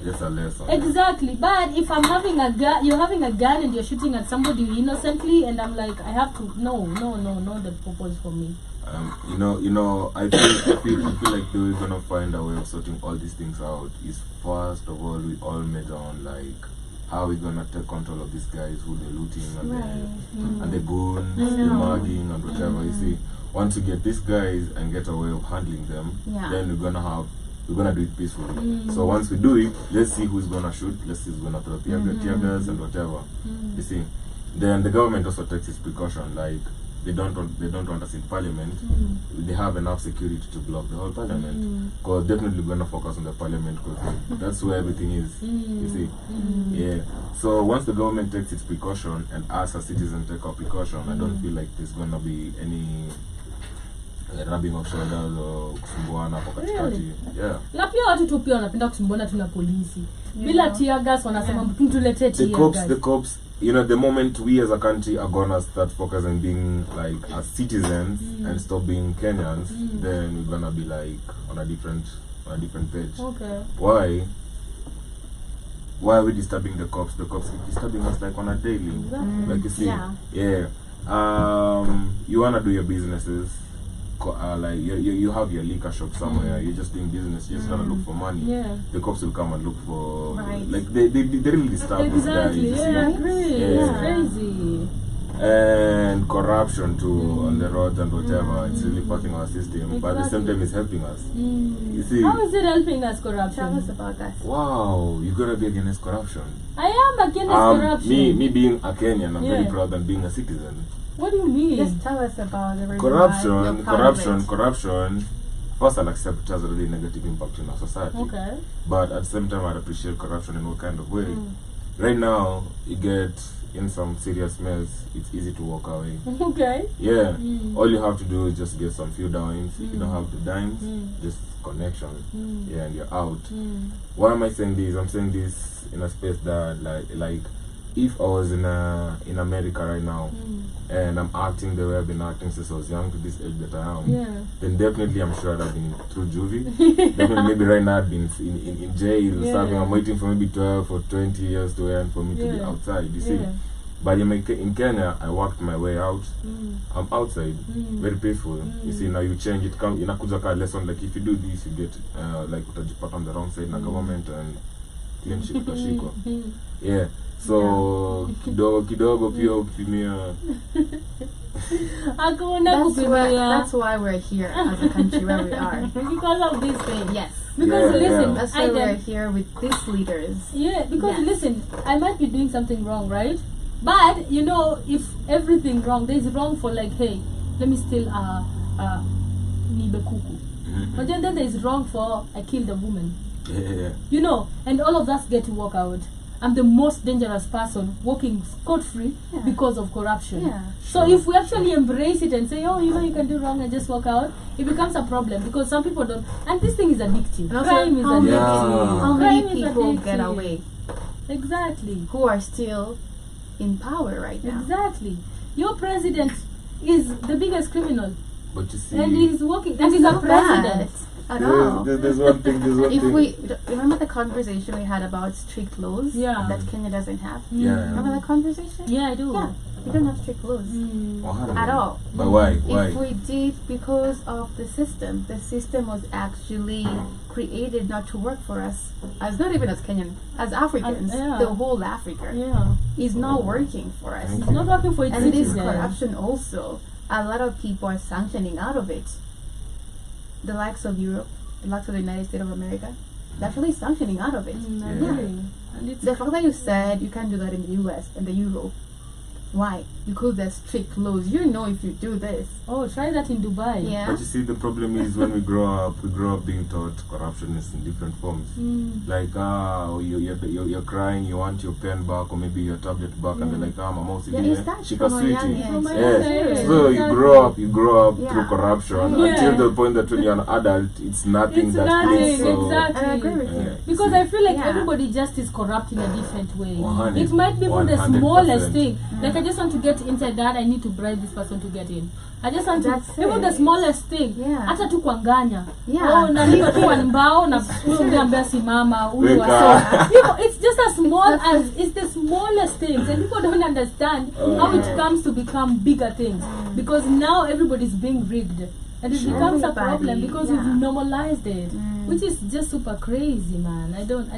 Just a lesson. Exactly. But if I'm having a gun, you're having a gun and you're shooting at somebody innocently, and I'm like, I have to no, the purpose for me. You know, I feel like we're gonna find a way of sorting all these things out. Is first of all, we all met on how we gonna take control of these guys who they're looting and the goons, the mugging and whatever. You see, once we get these guys and get a way of handling them, then we're gonna do it peacefully. So once we do it, let's see who's gonna shoot, let's see who's gonna throw tear gas and whatever. You see, then the government also takes its precaution. They don't want us in parliament. They have enough security to block the whole parliament. Because definitely gonna focus on the parliament because that's where everything is. You see, So once the government takes its precaution and us as citizens take our precaution, I don't feel like there's gonna be any rubbing of shoulders or kusumbuana hapo katikati. Na pia watu tu pia wanapenda kusumbuana tu na polisi. Bila tear gas wanasema mtuletee tear gas. The cops, you know, the moment we as a country are gonna start focusing being as citizens and stop being Kenyans, then we're gonna be on a different page. Okay. Why are we disturbing the cops? The cops are disturbing us on a daily. Like you see, you wanna do your businesses. You have your liquor shop somewhere, you're just doing business, you're just trying to look for money. The cops will come and look for they really disturb these guys. It's crazy. And corruption too on the roads and whatever. It's really fucking our system, but at the same time it's helping us. You see, how is it helping us, corruption? Tell us about that. Wow, you gotta be against corruption. I am against corruption. Me being a Kenyan, I'm very proud than being a citizen. What do you mean? Just tell us about the corruption. First, I'll accept it has a really negative impact in our society. Okay. But at the same time, I'd appreciate corruption in what kind of way. Right now, you get in some serious mess, it's easy to walk away. Okay. Yeah. All you have to do is just get some few dimes. If you don't have the dimes, just connection. Yeah, and you're out. Why am I saying this? I'm saying this in a space that if I was in America right now and I'm acting the way I've been acting since I was young to this age that I am, then definitely I'm sure I'd have been through juvie. Definitely maybe right now I'd been in jail or something. I'm waiting for maybe 12 or 20 years to end for me to be outside, you see. But in Kenya, I worked my way out. I'm outside. Very painful. You see, now you change it. Come in a lesson, like if you do this, you get like utajipata on the wrong side na government and clean shit utashikwa. Yeah. So kidogo pia ukipimia. That's why we're here as a country where we are. Because of this thing. Yes. Because listen, that's why we're here with these leaders. Yeah, because listen, I might be doing something wrong, right? But you know, if everything wrong, there's wrong for like, hey, let me steal nibe kuku. But then there's wrong for I killed a woman. You know, and all of us get to walk out. I'm the most dangerous person walking scot-free because of corruption. So if we actually embrace it and say, oh, you know, you can do wrong and just walk out, it becomes a problem because some people don't. And this thing is addictive. Crime is addictive. How many people get away? Exactly. Who are still in power right now. Exactly. Your president is the biggest criminal. But you see, and he's working. And he's a president. At all. There's one thing. If we remember the conversation we had about strict laws that Kenya doesn't have. Remember that conversation? Yeah, I do. Yeah. We don't have strict laws at all. But why? If we did, because of the system. The system was actually created not to work for us, as not even as Kenyan, as Africans. The whole Africa is not working for us. It's not working for its and citizens. this corruption also, a lot of people are sanctioning out of it. The likes of Europe, the likes of the United States of America, they're actually sanctioning out of it. And it's the fact that you said you can't do that in the US and the Euro. Why? Because there's strict laws. You know if you do this. Oh, try that in Dubai. Yeah. But you see, the problem is when we grow up being taught corruption is in different forms. Like, you're crying, you want your pen back or maybe your tablet back, and they're like, mama, she can sweetie. So you grow up through corruption until the point that when you're an adult, it's nothing that is so. Exactly. I agree with you. Because I feel like everybody just is corrupt in a different way. 100, it might be even the 100%. smallest thing. Like I just want to get inside that, I need to bribe this person to get in. I just want to, even the smallest thing. Hata tu kuanganya. Oh, na hiyo tu mbao na unaambia simama huyu wasa. You know, it's just as small as it's the smallest things, and people don't understand how it comes to become bigger things because now everybody's being rigged. And it becomes a problem because we've normalized it, which is just super crazy, man. I don't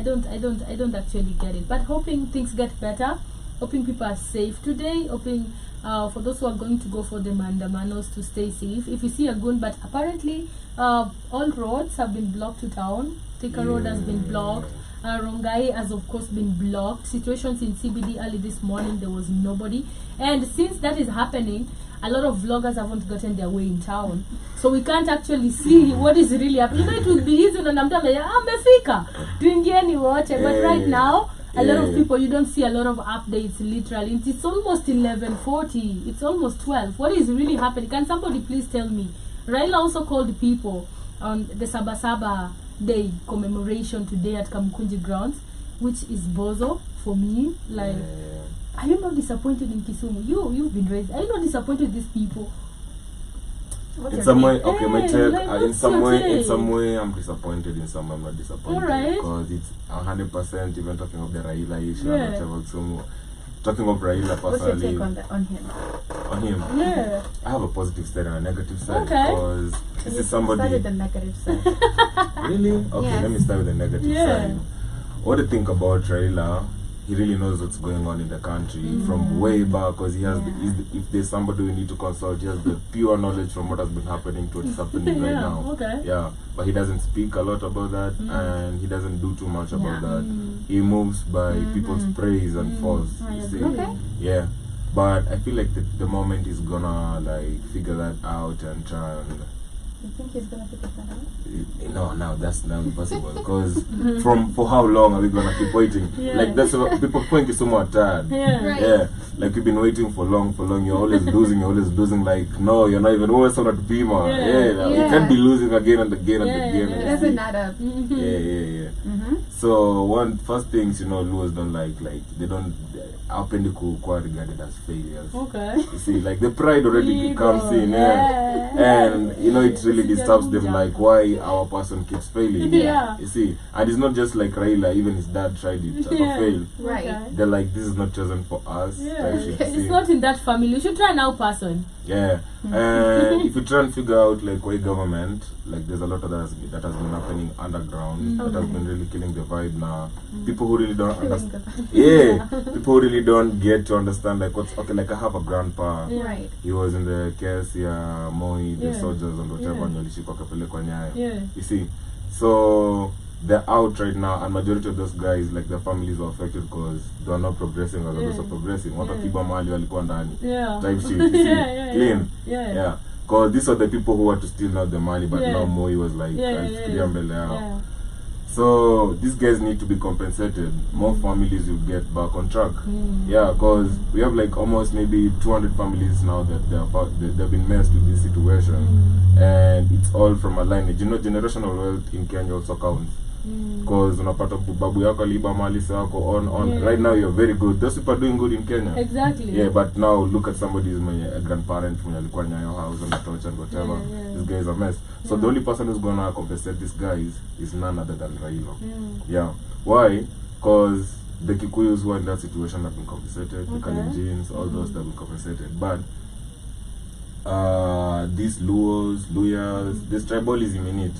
actually get it. But hoping things get better, hoping people are safe today, hoping for those who are going to go for the mandamanos to stay safe. If you see a gun, but apparently all roads have been blocked to town. Thika Road has been blocked. Rongai has of course been blocked. Situations in CBD early this morning, there was nobody. And since that is happening, a lot of vloggers haven't gotten their way in town. So we can't actually see what is really happening. You know, it would be easy when I'm telling you, mefika, tuingieni wote. But right now, a lot of people, you don't see a lot of updates literally. It's almost 11:40. It's almost 12. What is really happening? Can somebody please tell me? Raila also called people on the Sabasaba Day commemoration today at Kamukunji grounds, which is bozo for me. Like, are you not disappointed in Kisumu? You've been raised. Are you not disappointed with these people? In some way, okay, my take. Like, in some way, I'm disappointed. In some way, I'm not disappointed because it's 100%. Even talking of the Raila issue, I'm not about Kisumu. Talking of Raila personally, what's your take on him? On him, I have a positive side and a negative side because this is somebody. Start with the negative side. Really? Okay, let me start with the negative side. What do you think about Raila? He really knows what's going on in the country from way back because he has if there's somebody we need to consult, he has the pure knowledge from what has been happening to what's happening right now. But he doesn't speak a lot about that and he doesn't do too much about that. He moves by people's praise and falls. You see? But I feel like the moment he's gonna like figure that out and try and you think he's gonna figure that out? No, that's not impossible. Because for how long are we gonna keep waiting? Like that's what people think is somewhat tired. like you've been waiting for long. You're always losing. Like, no, you're not even always on at Pima. You can't be losing again and again and again. It doesn't add up. So one first things, you know, Luos don't like they don't happen to quite regarded as failures. Okay. You see, like the pride already comes in, and you know it really disturbs them, like why our person keeps failing. You see, and it's not just like Raila, even his dad tried it, failed. Right. Okay. They're like, this is not chosen for us. It's not in that family. You should try now, person. And if you try and figure out like why government, like there's a lot of that has been happening underground that has been really killing the vibe now. People who really don't understand. People who really don't get to understand like what's okay. Like I have a grandpa. Right. He was in the case, Moi, the soldiers and whatever. You see, so they're out right now, and majority of those guys, like their families were affected because they are not progressing as those are progressing. What akiba mali walikuwa ndani. Type shit. You see? Clean. Because these are the people who were to steal out the money, but now Moi was like, so these guys need to be compensated. More families will get back on track. Because we have like almost maybe 200 families now that they've been messed with this situation, and it's all from a lineage. You know, generational wealth in Kenya also counts. Because unapata babu yako aliiba mali zako on right now you're very good. Those people are doing good in Kenya. Exactly. But now look at somebody's grandparent when alikuwa Nyayo house on the torch and whatever. This guy is a mess. So the only person who's gonna compensate these guys is none other than Raila. Why? Because the Kikuyus who are in that situation have been compensated, the Kalenjins, all those that have been compensated. But these Luos, Luyas, this tribalism in it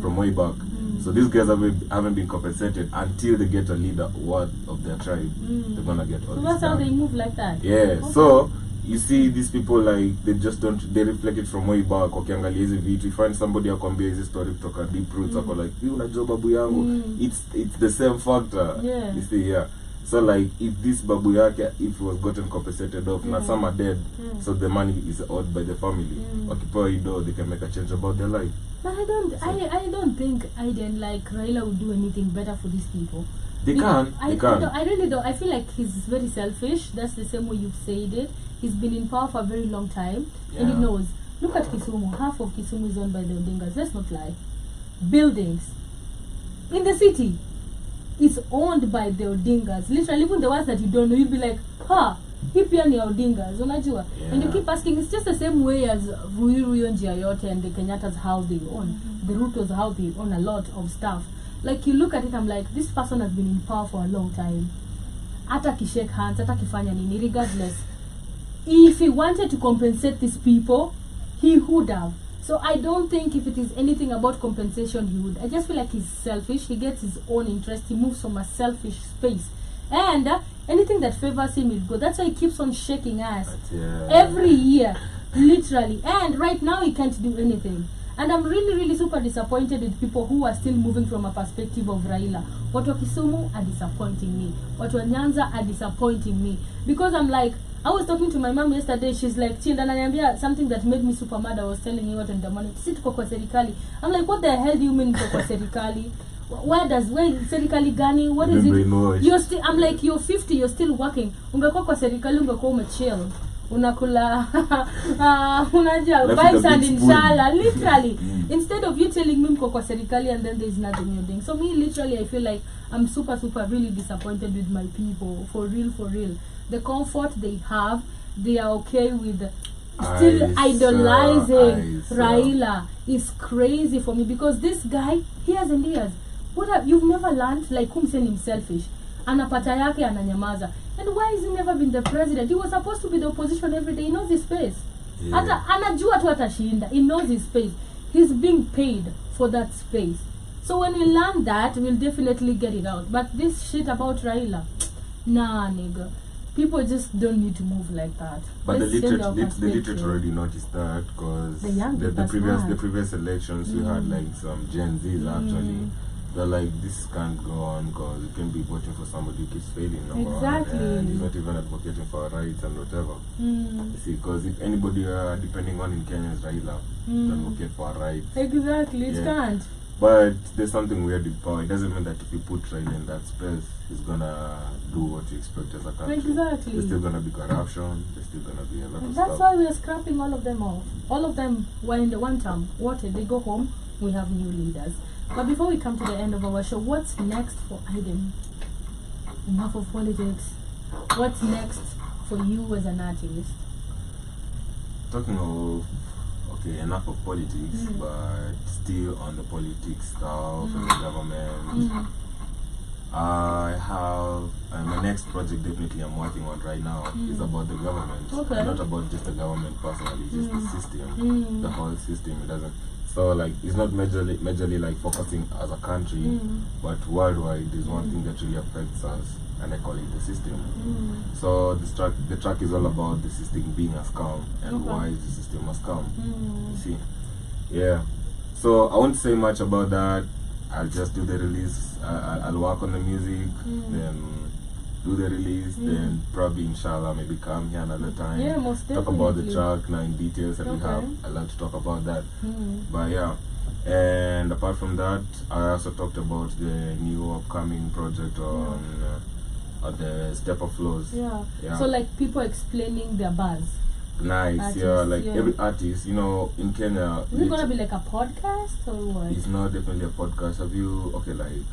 from way back. So these guys haven't been compensated until they get a leader of their tribe. They're gonna get all So this that's how done. they move like that. So you see these people like they just don't, they reflect it from way back. Ukiangalia hizi vitu, you find somebody akwambia hizi story kutoka deep roots, ako like you unajua babu yangu. It's the same factor. You see, so like if this babu yake, if he was gotten compensated off, now some are dead, so the money is owed by the family. Wakipewa ido, they can make a change about their life. But I don't think Aiden like Raila would do anything better for these people. They can. I really don't. I feel like he's very selfish. That's the same way you've said it. He's been in power for a very long time, and he knows. Look at Kisumu. Half of Kisumu is owned by the Odingas. Let's not lie. Buildings in the city is owned by the Odingas. Literally, even the ones that you don't know, you'll be like, hii pia ni ya Odingas, unajua? And you keep asking, it's just the same way as Ruiru Njia yote and the Kenyatta's how they own. The Rutos how they own a lot of stuff. Like you look at it, I'm like, this person has been in power for a long time. Hata kishake hands, hata kifanya nini, regardless. If he wanted to compensate these people, he would have. So I don't think if it is anything about compensation, he would. I just feel like he's selfish. He gets his own interest. He moves from a selfish space. And anything that favors him is good. That's why he keeps on shaking ass every year, literally. And right now he can't do anything. And I'm really, really super disappointed with people who are still moving from a perspective of Raila. Watu wa Kisumu are disappointing me. Watu wa Nyanza are disappointing me. Because I'm like, I was talking to my mom yesterday. She's like, Chinda naniambia something that made me super mad. I was telling you what in the morning. Si tuko kwa serikali. I'm like, what the hell do you mean tuko kwa serikali? Where serikali gani? What is it? You're still, I'm like, you're 50, you're still working. Ungekuwa kwa serikali, ungekuwa umechill. Unakula unajua vibes and inshallah, literally. Instead of you telling me mko kwa serikali and then there's nothing you're doing. So me, literally, I feel like I'm super really disappointed with my people. For real. The comfort they have, they are okay with still idolizing Raila is crazy for me, because this guy, years and years, you've never learned, like saying him selfish. Anapata yake ananyamaza. And why has he never been the president? He was supposed to be the opposition every day. He knows his space. Hata anajua tu atashinda. He knows his space. He's being paid for that space. So when we learn that, we'll definitely get it out. But this shit about Raila, nah, nigga. People just don't need to move like that. But the literate already noticed that, because the previous elections we had like some Gen Zs actually. They're like, this can't go on because you can be voting for somebody who keeps failing. And he's not even advocating for our rights and whatever. You see, because if anybody depending on in Kenya is Raila, to advocate for our rights. Exactly, it can't. But there's something weird with power. It doesn't mean that if you put Riley in that space, he's gonna do what you expect as a country. Exactly. There's still gonna be corruption. There's still gonna be a lot of That's stuff. why we are scrapping all of them off. All of them were in the one term. What? They go home. We have new leaders. But before we come to the end of our show, what's next for Aiden? Enough of politics. What's next for you as an artist? Talking of, okay, enough of politics, but still on the politics stuff and the government. I have my next project definitely I'm working on right now is about the government. Okay. Not about just the government personally, just the system, the whole system. It doesn't. So like it's not majorly like focusing as a country, but worldwide is one thing that really affects us, and I call it the system. So the track is all about the system being a scam and why is the system a scam. You see, yeah. So I won't say much about that. I'll just do the release. I'll work on the music, then do the release, then probably inshallah maybe come here another time. Yeah, most talk about the definitely. track now in details, and we have a lot to talk about that. But yeah, and apart from that, I also talked about the new upcoming project on the Step of Flows. Yeah. So like people explaining their buzz. Nice, Artists, yeah, like yeah. every artist, you know, in Kenya. Is it gonna be like a podcast or what? It's not definitely a podcast. Have you, okay, like,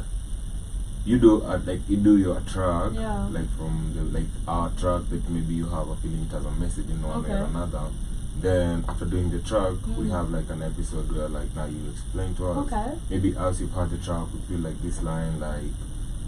you do your track, like from the, like our track that maybe you have a feeling it has a message in one way or another. Then after doing the track, we have like an episode where like now you explain to us. Maybe as you've heard the track, we feel like this line, like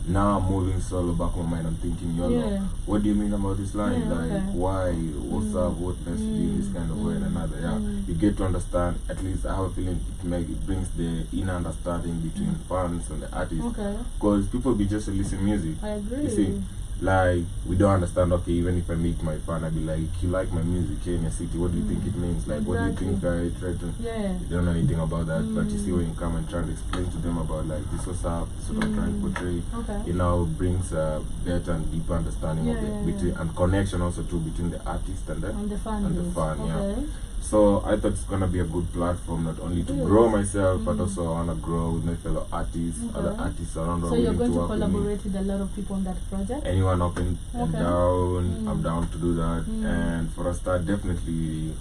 now I'm moving solo back on my mind. I'm thinking, YOLO. What do you mean about this line? Like why? What's up? What message in this kind of way and another? Yeah, you get to understand. At least I have a feeling it brings the inner understanding between fans and the artist. Because people be just listening music. I agree. You see, like we don't understand. Okay, even if I meet my fan, I be like, you like my music here in your city? What do you think it means? Like, what do you think I try to? You don't know anything about that, but you see when you come and try to explain to them about like this was up, this is what I'm trying to portray. It now brings a better and deeper understanding of the between and connection also too between the artist and the fan. Yeah. So I thought it's gonna be a good platform not only to grow myself, but also I wanna grow with my fellow artists, other artists around the So world. you're going to work collaborate with a lot of people on that project? Anyone up and down, I'm down to do that. And for a start, definitely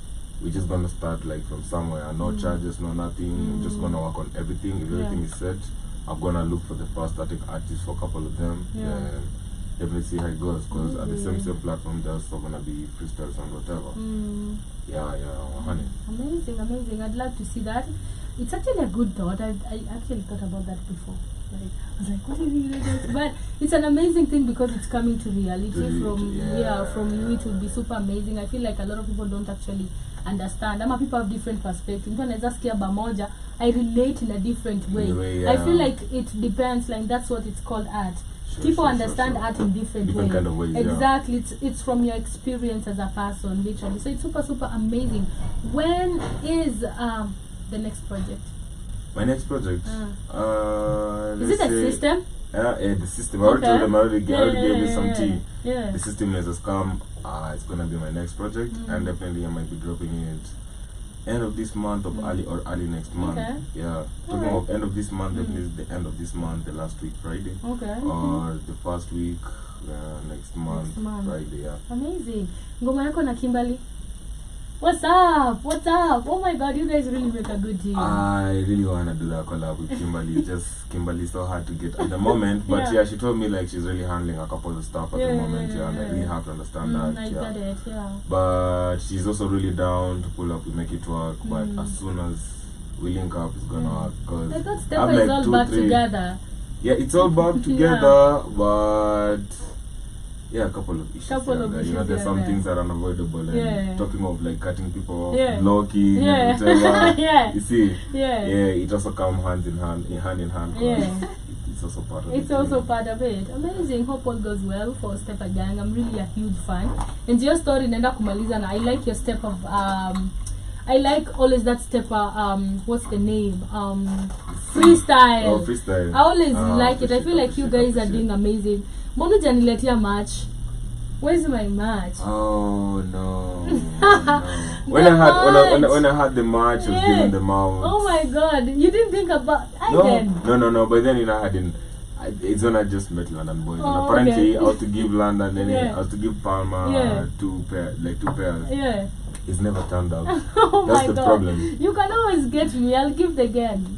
we're just gonna start like from somewhere. No charges, no nothing. Just gonna work on everything. If everything is set, I'm gonna look for the first starting artists for a couple of them. Then definitely see how it goes. Because at the same platform, there's also gonna be freestyles and whatever. Yeah, honey. Amazing. I'd love to see that. It's actually a good thought. I actually thought about that before. Like, I was like, what do you do? But it's an amazing thing because it's coming to reality from you. It would be super amazing. I feel like a lot of people don't actually understand. People have different perspectives. I relate in a different way. I feel like it depends. Like that's what it's called art. People understand art in different ways. Kind of ways. Exactly. It's from your experience as a person, literally. So it's super amazing. When is the next project? My next project? Is it a system? The system. I already told them, I already gave you some tea. Yeah. The system is a scam. It's gonna be my next project, and definitely I might be dropping it end of this month or early next month. Yeah. Talking of end of this month, definitely the end of this month, the last week Friday. Or the first week next month Friday. Yeah. Amazing. Ngoma yako na Kimberly. What's up? Oh my god, you guys really make a good team. I really want to do that collab with Kimberly. Kimberly's so hard to get at the moment. But she told me like she's really handling a couple of stuff at the moment. And I really have to understand that. I get it, But she's also really down to pull up, we make it work. But as soon as we link up, it's gonna work. Cause I thought Steppa is all back together. Yeah, it's all back together, but a couple of issues. There's some things that are unavoidable. And talking of like cutting people off, blocking, whatever. You see, it also comes hand in hand. It's also part of it. It's also part of it. Amazing. Hope all goes well for Steppa Gang. I'm really a huge fan. And your story, Nenda Kumaliza, I like your step of I like always that Steppa, what's the name? Freestyle. Oh, freestyle. I always like it. I feel like you guys are doing amazing. Mbona hujaniletea match? Where's my match? Oh no. No. When I had the match, I was given the mouth. Oh my god, you didn't think about No. But then I hadn't. It's when I just met London boys. Oh, and apparently, okay. I was to give London, then Yeah. I was to give Palma Yeah. two pairs. Yeah. It's never turned out. Oh That's my the god. problem. You can always get me. I'll give the gun.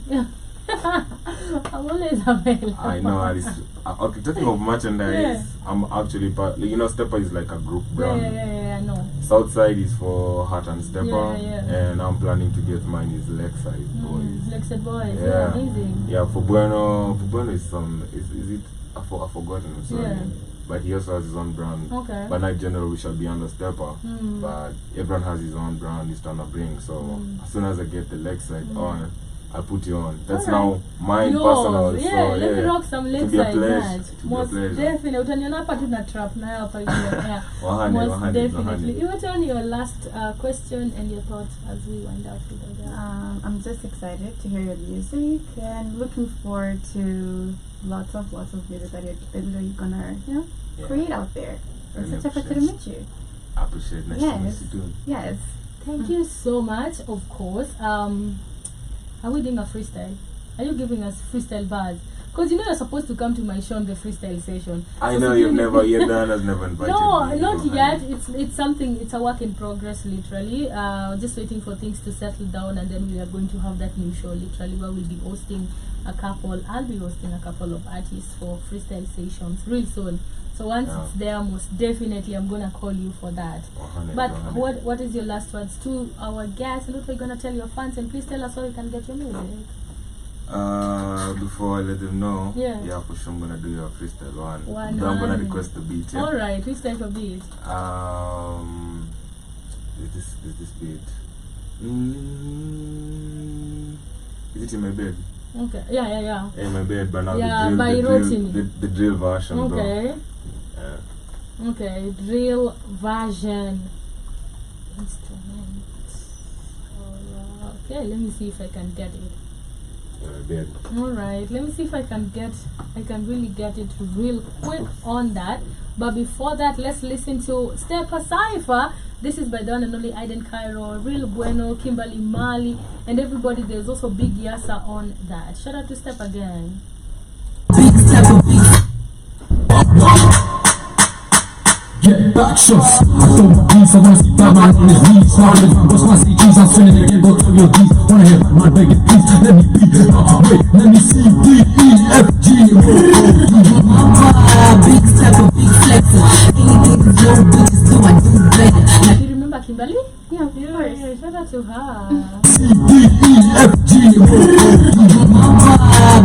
I'm always available. I know. Okay, talking of merchandise, I'm actually part. Stepper is like a group brand. Yeah, I know. Southside is for Heart and Stepper, Yeah. and I'm planning to get mine is Lakeside Boys. Lakeside Boys, Yeah. amazing. Yeah, for Bueno is some. Is it? I've forgotten. I'm sorry. Yeah. But he also has his own brand. Okay. But Night General, we shall be under Stepper. But everyone has his own brand he's trying to bring. So as soon as I get the Lakeside on, I'll put you on. That's now mine personal. Yeah, so, let me rock some Lakeside match. Most definitely. Utaniona hapa tuna trap na hapa yeah. Most definitely. You turn your last question and your thoughts as we wind up with the I'm just excited to hear your music and looking forward to lots of music that you're gonna create out there. It's such a pleasure to meet you. I appreciate it. Nice to meet you too. Yes. Thank you so much. Of course. Are we doing a freestyle? Are you giving us freestyle bars? Because you're supposed to come to my show on the freestyle session. I know your Dan has never invited me. No, not yet. It's something. It's a work in progress, literally. Just waiting for things to settle down, and then we are going to have that new show, literally, where we'll be hosting a couple. I'll be hosting a couple of artists for freestyle sessions real soon. So once it's there, most definitely I'm gonna call you for that. But what is your last words to our guests, and what are you gonna tell your fans? And please tell us how you can get your music. Before I let them know, yeah, for sure I'm gonna do your freestyle one. Then I'm gonna request the beat. Yeah? All right, which type of beat? This beat. Is it in my bed? Okay. Yeah. In my bed, but now the drill version. Okay. Bro. Yeah. Okay, drill version. Instrument. Okay, let me see if I can get it. Alright, let me see if I can really get it real quick on that. But before that, let's listen to Stepper Cypher. This is by the one and only Dien, Cairo, Real Bueno, Kimberly Mali, and everybody. There's also Big Yasa on that. Shout out to Step again. Big Stepper, get back shots. I told my piece, I wanna see Batman on his knees. Now I live on Bush, wanna see cheese, I'm spinning again, go through your teeth. Wanna hear Batman begging, please, let me be. Wait, let me see D-E-F-G. Big Stepper, big flexer. Anything is low, bitches do I do better. Do you remember Kimberly? Yeah, of course. Yeah, shout out to her. D-E-F-G.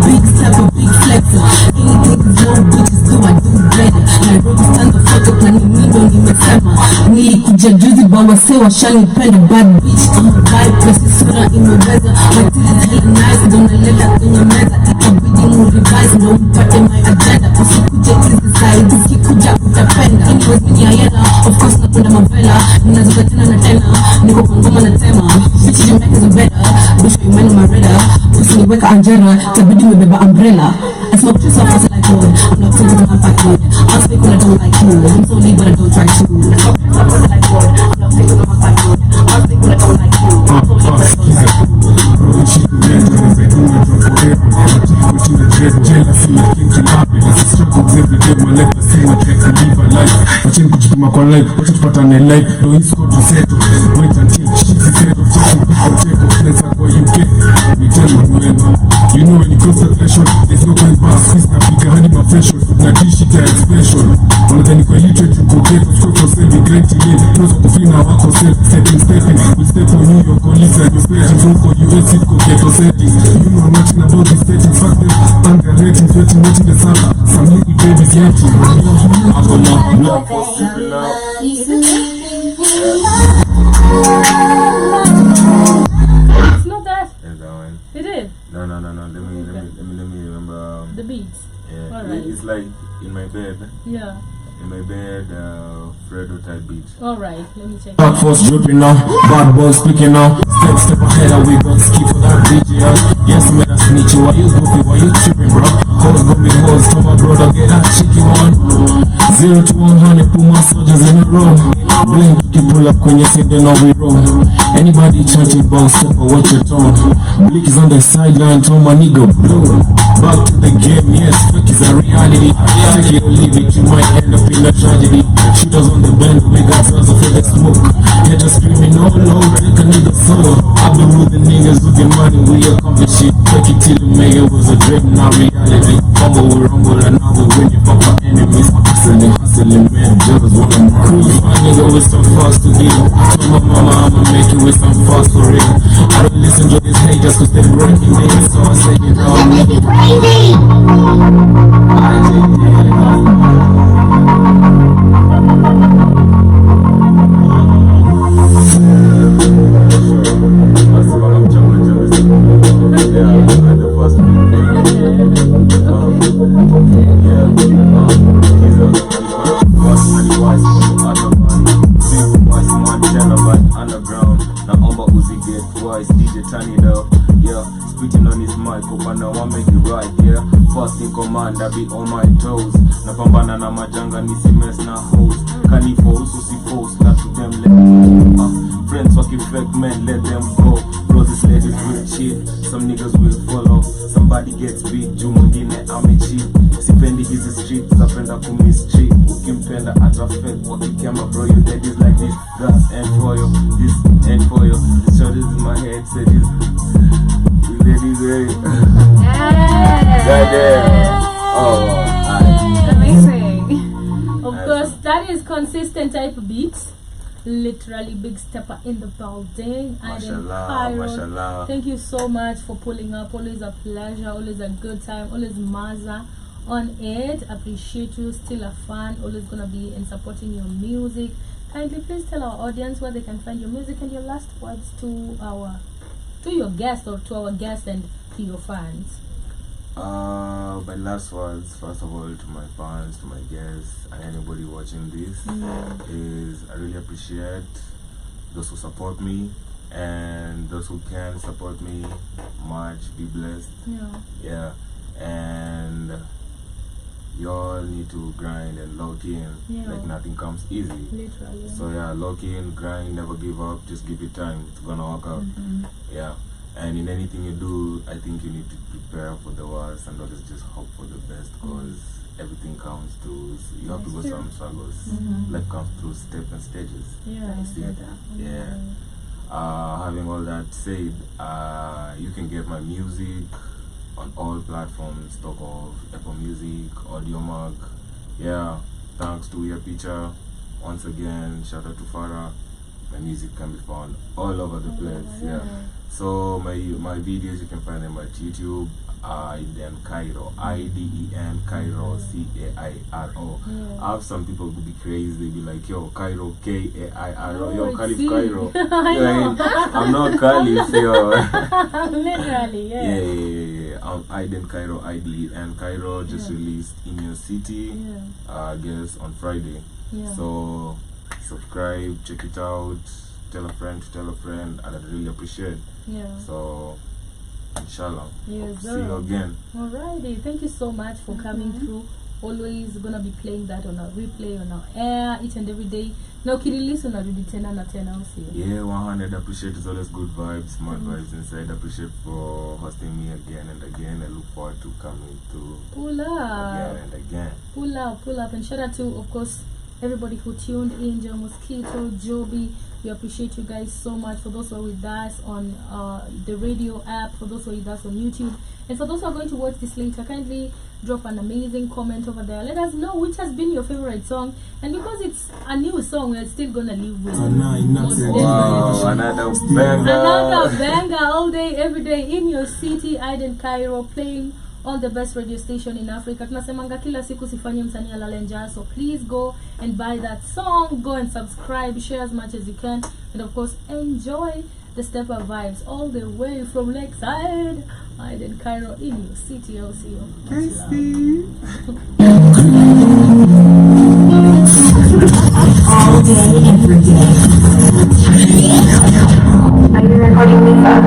Big Stepper, big flexer. Anything is low, bitches do I do better. Nairobi stand the fuck up, and nimesema nilikuja juzi bawase washanipenda bad bitch vibe pesi sura imeweza matili hella nice ndo naleta kwenye meza itabidi murevise ndo mpate my agenda usikuje hizi side ukikuja utapenda anyways mini ayela of course napenda mavela ninazoka tena na tena niko kwa ngoma na tema bitch you make it better bitch you man my radar usiniweka anjera tabidi mebeba umbrella I smoke juice off us like wood I'm not saying to have fight good I'll speak when I don't like you I'm so lead but I don't try to I'm not saying to have fight good I'll speak when I don't like you I'm so lead but I don't try Watching kujituma kwa life, wacha tupatane life. No is go to settle. Wait until she's set of chasing people take off. Let's go UK. We tell you when. You know when you cross the threshold, there's no going back. Squeeze na pick a honey my threshold. Na dish it a special. All of them you literate you go get us quick yourself. Be great to me. Close up the free now. Walk yourself. Stepping. We step on you. Your colleagues and your settings. Don't for you. Let's go get your settings. You know nothing about these settings. Fuck them. Underrating. Waiting the summer. Some little babies empty. I'm gonna knock. It's not that. Is that one? It is. No. Let me remember. The beats. Yeah. Alright. It's like in my bed. Yeah. In my bed, Fredo type beat. Alright, let me check. Dark force dripping now, bad boy speaking now. Step ahead and we gon' skip for that DJ. Yes, man, I snitch you. Why you goofy? Why you tripping, bro? Hoes gon' be hoes, come my brother, get that cheeky one. 0 to 100, put my soldiers in a row. Blink, you pull up when you say they know we roll. Anybody chatting about step or watch your tone. Blick is on the sideline, tell my nigga blue. Back to the game, yes, fake is a reality. Take it or leave it, you might end up in a tragedy. Shooters on the bend, we got drugs for the smoke. Yeah, just screaming, no, no, take a nigga solo. I've been with the niggas who get money, we accomplish it. Take it till you make it was a dream, not reality. Fumble, we rumble, and now we winning from our enemies. Hustling, man, just wanna cruise. My nigga with some fast to deal. Told my mama I'ma make it with some fast for real. I don't listen to these haters cause they're breaking niggas, so I say it all. I be on my toes. Napambana na majanga nisi mess na hoes. Kani force usi force, not to them let friends fucking fake men, let them go. Roses ladies will cheat, some niggas will follow. Somebody gets beat, juu mwingine amecheat. Sipendi hizi streets, napenda kumistreet. Ukimpenda ata fake, wakikema bro you ladies like this. Gas and for you, this and for you. The shoulders in my head say this. You ladies hey. Goddamn. Oh, Amazing. Of course, that is consistent type of beats. Literally big stepper in the building. Mashallah, Cairo. mashallah. Thank you so much for pulling up. Always a pleasure, always a good time, always maza on it. Appreciate you, still a fan, always gonna be in supporting your music. Kindly please tell our audience where they can find your music and your last words to your guest or to our guests and to your fans. My last words, first of all, to my fans, to my guests, and anybody watching this, is I really appreciate those who support me and those who can support me much. Be blessed. Yeah. And you all need to grind and lock in. Like nothing comes easy. Literally. So yeah, lock in, grind, never give up. Just give it time. It's gonna work out. Yeah. And in anything you do, I think you need to prepare for the worst and always just hope for the best, because everything comes through. You have to go some struggles. Life comes through steps and stages. Yeah. Having all that said, you can get my music on all platforms. Talk of Apple Music, Audiomack. Yeah. Thanks to your picture. Once again, shout out to Farah. My music can be found all over the place. Yeah. So my videos you can find them at YouTube. Dien Cairo, IDEN Cairo, CAIRO. I have some people who be crazy. They be like, yo, Cairo, KAIRO. Yo, Caliph Cairo. I'm not Caliph, yo. Literally, Yeah. IDEN Cairo, IDEN Cairo just released in your city. I guess on Friday. So subscribe, check it out. Tell a friend to tell a friend, and I'd really appreciate. So inshallah, hope to see you again. Alrighty, thank you so much for coming through. Always gonna be playing that on our replay on our air each and every day. Now ukirelease unarudi tena na tena, usio. Yeah, 100. Appreciate. It's always good vibes, smart vibes inside. Appreciate for hosting me again and again. I look forward to coming through Pull up again and again. Pull up, and shout out to, of course, everybody who tuned in, Joe Mosquito, Joby. We appreciate you guys so much. For those who are with us on the radio app, for those who are with us on YouTube, and for those who are going to watch this later, kindly drop an amazing comment over there. Let us know which has been your favorite song, and because it's a new song, we're still gonna live with it. Wow, another banger all day, every day in your city, Dien Cairo, playing all the best radio station in Africa. Tunasemanga kila siku sifanye msanii alale njaa, so please go and buy that song, go and subscribe, share as much as you can, and of course enjoy the stepper vibes all the way from Lakeside, Dien Cairo, in your city. I'll see you. All day, every day. Are you recording me, sir?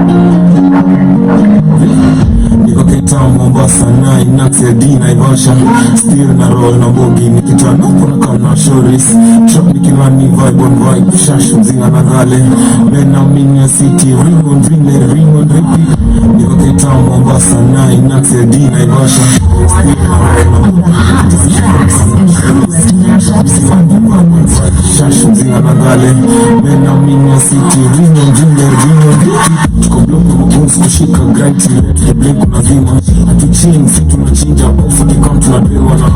Okay. niko Cairo, Mombasa, na inaxia Dien, Naivasha. Still na roll na bogi, nikitana kuna kama shoris. Trap nikilani vibe on vibe, shash mzinga na gale. Men I'm in your city, ring on ring, let it ring on repeat. Niko Cairo, Mombasa, na inaxia Dien, Naivasha. Still na roll na bogi, The hottest tracks and coolest mashups on the moment. shash mzinga na gale. Men I'm in your city, ring on ring, let it ring on repeat. Tuko block na mabones kushika grind till let the blink unazima. Hatuchingi, si tunachinja off, tukikam tunadewa na